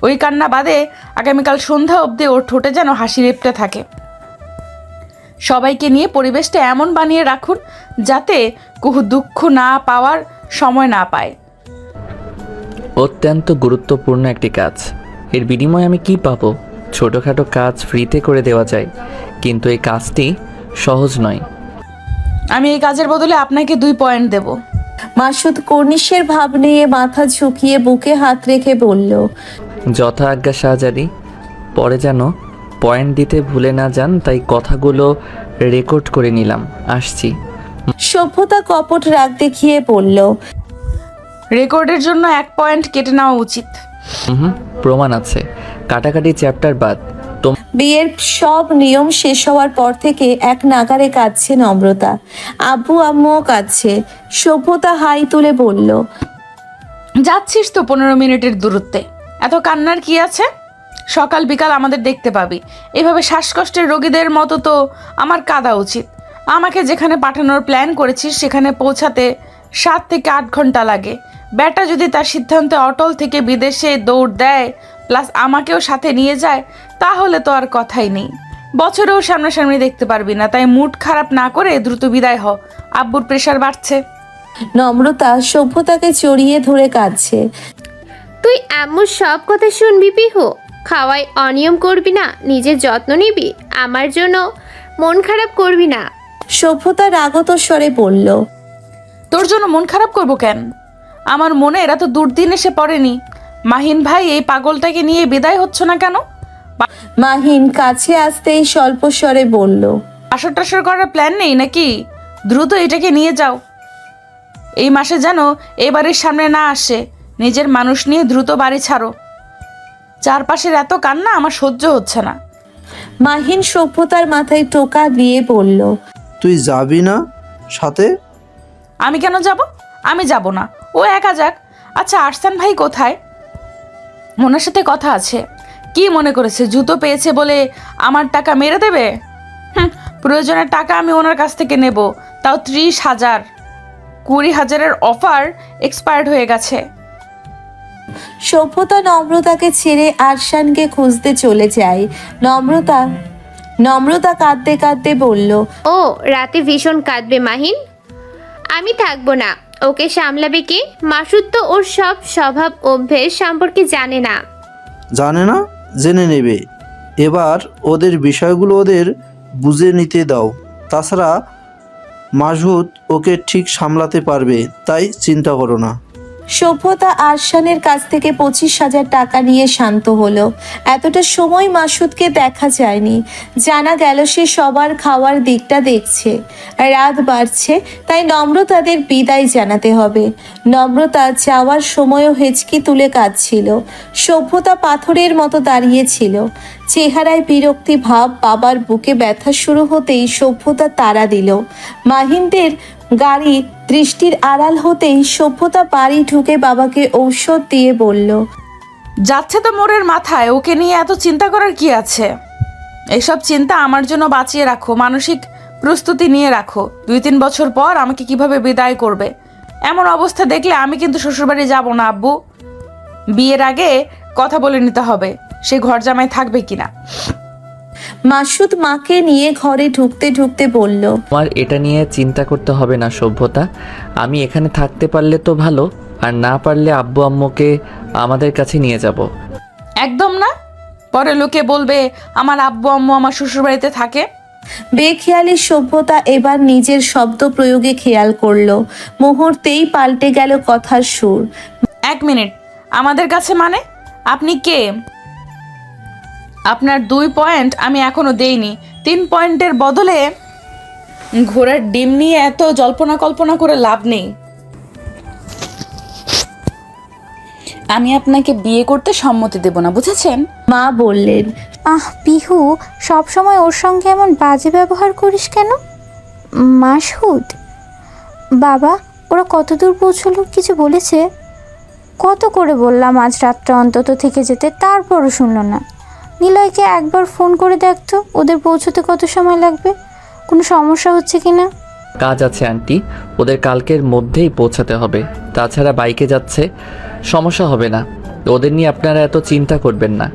ওই কান্না বাদে আগামীকাল সন্ধ্যা অবধি ওর ঠোঁটে যেন হাসি লেপ্টে থাকে। সবাইকে নিয়ে পরিবেশটা এমন বানিয়ে রাখুন যাতে কুহু দুঃখ না পাওয়ার সময় না পায়। অত্যন্ত গুরুত্বপূর্ণ একটি কাজ। এর বিনিময়ে আমি কি পাবো? ছোটোখাটো কাজ ফ্রিতে করে দেওয়া যায়, কিন্তু এই কাজটি সহজ নয়। আমি এই কাজের বদলে আপনাকে 2 পয়েন্ট দেব। মাসুদ কর্নিশের ভাব নিয়ে মাথা ঝুঁকিয়ে বুকে হাত রেখে বলল, যথা আজ্ঞা শাহজাদি। পরে যেন পয়েন্ট দিতে ভুলে না যান, তাই কথাগুলো রেকর্ড করে নিলাম। আসছি। সভ্যতা কপট রাগ দেখিয়ে বলল, রেকর্ডের জন্য 1 পয়েন্ট কেটে নেওয়া উচিত। প্রমাণ আছে। কাটাকাটি চ্যাপ্টার বাদ। বিয়ের সব নিয়ম শেষ হওয়ার পর থেকে এক নাগারে কাঁদছে নম্রতা। আব্বু আম্মুও কাঁদছে। সভ্যতা হাই তুলে বলল, যাচ্ছিস তো 15 মিনিটের দূরত্বে, এত কান্নার কি আছে? সকাল বিকাল আমাদের দেখতে পাবি। এভাবে শ্বাসকষ্টের রোগীদের মতো তো আমার কাঁদা উচিত। আমাকে যেখানে পাঠানোর প্ল্যান করেছিস সেখানে পৌঁছাতে 7 থেকে 8 ঘন্টা লাগে। ব্যাটা যদি তার সিদ্ধান্তে অটল থেকে বিদেশে দৌড় দেয়, প্লাস আমাকেও সাথে নিয়ে যায়, তাহলে তো আর কথাই নেই। বছরেও সামনাসামনি দেখতে পারবি না। তাই মুড খারাপ না করে দ্রুত বিদায় হ, আব্বুর প্রেশার বাড়ছে। নম্রতা সভ্যতাকে জড়িয়ে ধরে কাঁদছে। তুই আম্মুর সব কথা শুনবি পিহু? খাওয়ায় অনিয়ম করবি না, নিজের যত্ন নিবি, আমার জন্য মন খারাপ করবি না। সভ্যতা রাগত স্বরে বলল, তোর জন্য মন খারাপ করবো কেন? আমার মনে এরা তো দুর্দিন এসে পড়েনি। মাহিন ভাই, এই পাগলটাকে নিয়ে বিদায় হচ্ছ না কেন? মাহিন কাছে আসতেই স্বল্প স্বরে বলল, আসর টাসর করার প্ল্যান নেই নাকি? দ্রুত এটাকে নিয়ে যাও। এই মাসে যেন এ বাড়ির সামনে না আসে। নিজের মানুষ নিয়ে দ্রুত বাড়ি ছাড়ো। চারপাশের এত কান্না আমার সহ্য হচ্ছে না। মাহিন সভ্যতার মাথায় টোকা দিয়ে বলল, তুই যাবি না সাথে? আমি কেন যাব? আমি যাব না, ও একা যাক। আচ্ছা, আরসান ভাই কোথায়? ওনার সাথে কথা আছে। কি মনে করেছে জুতো পেয়েছে বলে আমার টাকা মেরে দেবে? প্রয়োজনের টাকা আমি ওনার কাছ থেকে নেব, তাও 30,000। 20,000-এর অফার এক্সপায়ার্ড হয়ে গেছে। সভ্যতা নম্রতাকে ছেড়ে আরশানকে খুঁজতে চলে যায়। নম্রতা কাঁদতে কাঁদতে বলল, ও রাতে ভীষণ কাঁদবে মাহিন। আমি থাকবো না, ওকে সামলাবে কে? মাসুদ তো ওর সব স্বভাব অভ্যেস সম্পর্কে জানে না। জানে না? জেনে নেবে। এবার ওদের বিষয়গুলো ওদের বুঝে নিতে দাও। তাছাড়া মাসুদ ওকে ঠিক সামলাতে পারবে, তাই চিন্তা করো না। সভ্যতা আরশানের কাছ থেকে 25,000 টাকা নিয়ে শান্ত হলো। এতটা সময় মাসুদকে দেখা যায়নি। জানা গেল সে সবার খাওয়ার দিকটা দেখছে। রাত বাড়ছে, তাই নম্রতাদের বিদায় জানাতে হবে। নম্রতা যাওয়ার সময়ও হেঁচকি তুলে কাঁদছিল। সভ্যতা পাথরের মতো দাঁড়িয়েছিল, চেহারায় বিরক্তি ভাব। বাবার বুকে ব্যথা শুরু হতেই সভ্যতা তাড়া দিল। মাহিনদের গাড়ি দৃষ্টির আড়াল হতেই সভ্যতা বাড়ি ঢুকে বাবাকে ঔষধ দিয়ে বলল, যাচ্ছে তো মোড়ের মাথায়, ওকে নিয়ে এত চিন্তা করার কি আছে? এসব চিন্তা আমার জন্য বাঁচিয়ে রাখো, মানসিক প্রস্তুতি নিয়ে রাখো। 2-3 বছর পর আমাকে কিভাবে বিদায় করবে। এমন অবস্থা দেখলে আমি কিন্তু শ্বশুরবাড়ি যাব না আব্বু। বিয়ের আগে কথা বলে নিতে হবে সে ঘর জামাই থাকবে কিনা। মাসুদ মাকে নিয়ে ঘরে ঢুকতে ঢুকতে বলল, আমার এটা নিয়ে চিন্তা করতে হবে না সভ্যতা। আমি এখানে থাকতে পারলে তো ভালো, আর না পারলে আব্বু আম্মুকে আমাদের কাছে নিয়ে যাব। একদম না, পরে লোকে বলবে আমার আব্বু আম্মু আমার শ্বশুরবাড়িতে থাকে। বেখেয়ালি সভ্যতা এবার নিজের শব্দ প্রয়োগে খেয়াল করলো। মুহূর্তেই পাল্টে গেল কথার সুর। 1 মিনিট, আমাদের কাছে মানে? আপনি কে? আপনার 2 পয়েন্ট আমি এখনো দেইনি। 3 পয়েন্টের বদলে ঘোড়ার ডিম নিয়ে এত জল্পনা কল্পনা করে লাভ নেই। আমি আপনাকে বিয়ে করতে সম্মতি দেব না, বুঝেছেন? মা বললেন, পিহু, সব সময় ওর সঙ্গে এমন বাজে ব্যবহার করিস কেন? মাসুদ, বাবা ওরা কত দূর পৌঁছলো, কিছু বলেছে? কত করে বললাম আজ রাতটা অন্তত থেকে যেতে, তারপরও শুনলো না। নিলয়কে একবার ফোন করে দেখতো ওদের পৌঁছতে কত সময় লাগবে, কোনো সমস্যা হচ্ছে কি না। কাজ আছে আন্টি, ওদের কালকের মধ্যেই পৌঁছাতে হবে। তাছাড়া বাইকে যাচ্ছে, সমস্যা হবে না। ওদের নিয়ে আপনারা এত চিন্তা করবেন না।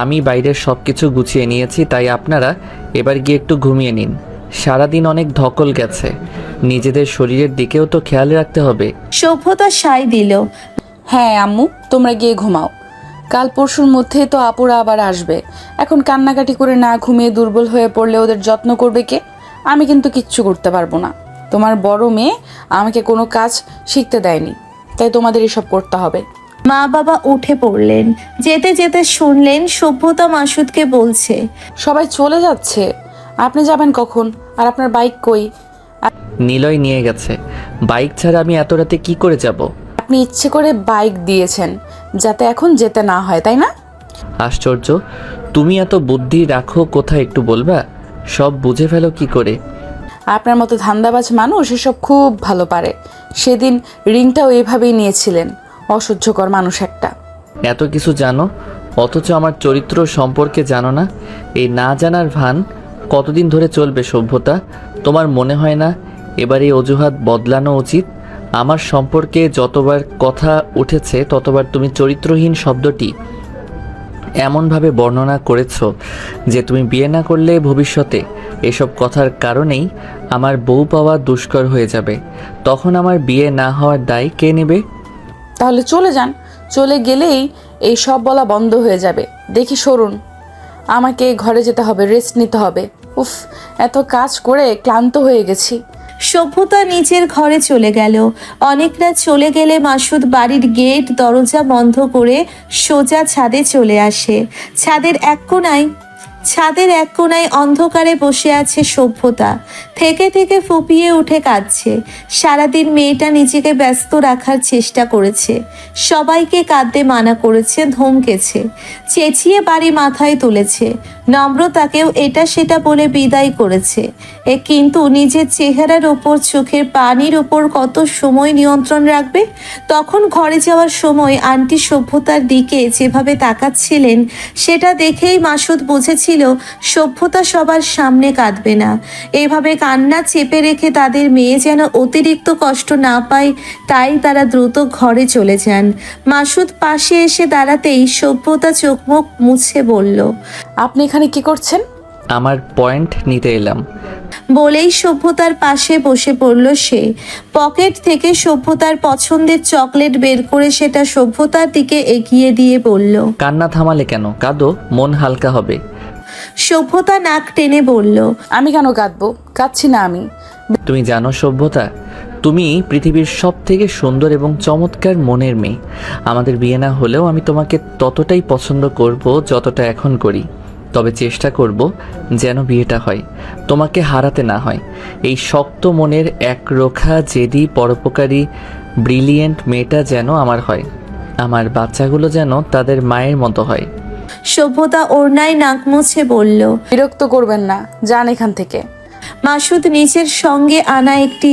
আমি বাইরের সব কিছু গুছিয়ে নিয়েছি, তাই আপনারা এবার গিয়ে একটু ঘুমিয়ে নিন। সারাদিন অনেক ধকল গেছে, নিজেদের শরীরের দিকেও তো খেয়াল রাখতে হবে। সভ্যতা সায় দিল। হ্যাঁ আম্মু, তোমরা গিয়ে ঘুমাও। কাল পরশুর মধ্যে তো আপুরা আবার আসবে। এখন কান্নাকাটি করে না ঘুমিয়ে দুর্বল হয়ে পড়লে ওদের যত্ন করবে কে? আমি কিন্তু কিচ্ছু করতে পারবো না। তোমার বড় মেয়ে আমাকে কোনো কাজ শিখতে দেয়নি, তাই তোমাদের এসব করতে হবে। মা বাবা উঠে পড়লেন। যেতে যেতে শুনলেন সভ্যতা মাসুদকে বলছে, সবাই চলে যাচ্ছে, আপনি যাবেন কখন? আর আপনার বাইক কই? নিলয় নিয়ে গেছে। বাইক ছাড়া আমি এত রাতে কি করে যাব? আপনি ইচ্ছে করে বাইক দিয়েছেন যাতে এখন যেতে না হয়, তাই না? আশ্চর্য, তুমি এত বুদ্ধি রাখো কোথায় একটু বলবা? সব বুঝে ফেলো কি করে? আপনার মতো ধান্দাবাজ মানুষ এসব খুব ভালো পারে। সেদিন রিংটাও এভাবেই নিয়েছিলেন। অসহ্যকর মানুষ একটা। এত কিছু জানো অথচ আমার চরিত্র সম্পর্কে জানো না। এই না জানার ভান কতদিন ধরে চলবে সভ্যতা? তোমার মনে হয় না এবার এই অজুহাত বদলানো উচিত? আমার সম্পর্কে যতবার কথা উঠেছে ততবার তুমি চরিত্রহীন শব্দটি এমনভাবে বর্ণনা করেছ যে তুমি বিয়ে না করলে ভবিষ্যতে এসব কথার কারণেই আমার বউ পাওয়া দুষ্কর হয়ে যাবে। তখন আমার বিয়ে না হওয়ার দায় কে নেবে? তাহলে চলে যান। চলে গেলেই এই সব বলা বন্ধ হয়ে যাবে। দেখি সরুন, আমাকে ঘরে যেতে হবে, রেস্ট নিতে হবে। উফ, এত কাজ করে ক্লান্ত হয়ে গেছি। সভ্যতা নিজের ঘরে চলে গেল। অনেকরা চলে গেলে মাসুদ বাড়ির গেট দরজা বন্ধ করে সোজা ছাদে চলে আসে। ছাদের এক কোণায় অন্ধকারে বসে আছে সভ্যতা। থেকে থেকে ফুপিয়ে উঠে কাঁদছে। সারাদিন মেয়েটা নিজেকে ব্যস্ত রাখার চেষ্টা করেছে, সবাইকে কাঁদতে মানা করেছে, ধমকেছে, চেঁচিয়ে বাড়ি মাথায় তুলেছে, নম্রতাকেও এটা সেটা বলে বিদায় করেছে। কিন্তু নিজের চেহারার ওপর, চোখের পানির ওপর কত সময় নিয়ন্ত্রণ রাখবে? তখন ঘরে যাওয়ার সময় আন্টি সভ্যতার দিকে যেভাবে তাকাচ্ছিলেন সেটা দেখেই মাসুদ বুঝেছিল সভ্যতা সবার সামনে কাঁদবে না। এভাবে কান্না চেপে রেখে তাদের মেয়ে যেন অতিরিক্ত কষ্ট না পায়, তাই তারা দ্রুত ঘরে চলে যান। মাসুদ পাশে এসে দাঁড়াতেই সভ্যতা চোখ মুখ মুছে বলল, আপনি এখানে কি করছেন? আমার পয়েন্ট নিতে এলাম। বলেই সভ্যতার পাশে বসে পড়ল সে। পকেট থেকে সভ্যতার পছন্দের চকলেট বের করে সেটা সভ্যতার দিকে এগিয়ে দিয়ে বলল, কান্না থামালে কেন? কাঁদো, মন হালকা হবে। সভ্যতা নাক টেনে বলল, আমি কেন কাঁদবো? কাঁদছি না আমি। তুমি জানো সভ্যতা, তুমি পৃথিবীর সব থেকে সুন্দর এবং চমৎকার মনের মেয়ে। আমাদের বিয়ে না হলেও আমি তোমাকে ততটাই পছন্দ করব যতটা এখন করি। তবে চেষ্টা করব যেন বিয়েটা হয়, তোমাকে হারাতে না হয়। এই শক্ত মনের একরোখা জেদি পরোপকারী ব্রিলিয়েন্ট মেয়েটা যেন আমার হয়। আমার বাচ্চাগুলো যেন তাদের মায়ের মতো হয়। সভ্যতা ওড়নায় নাক মুছে বলল, বিরক্ত করবেন না, যান এখান থেকে। মাসুদ নিজের সঙ্গে আনা একটি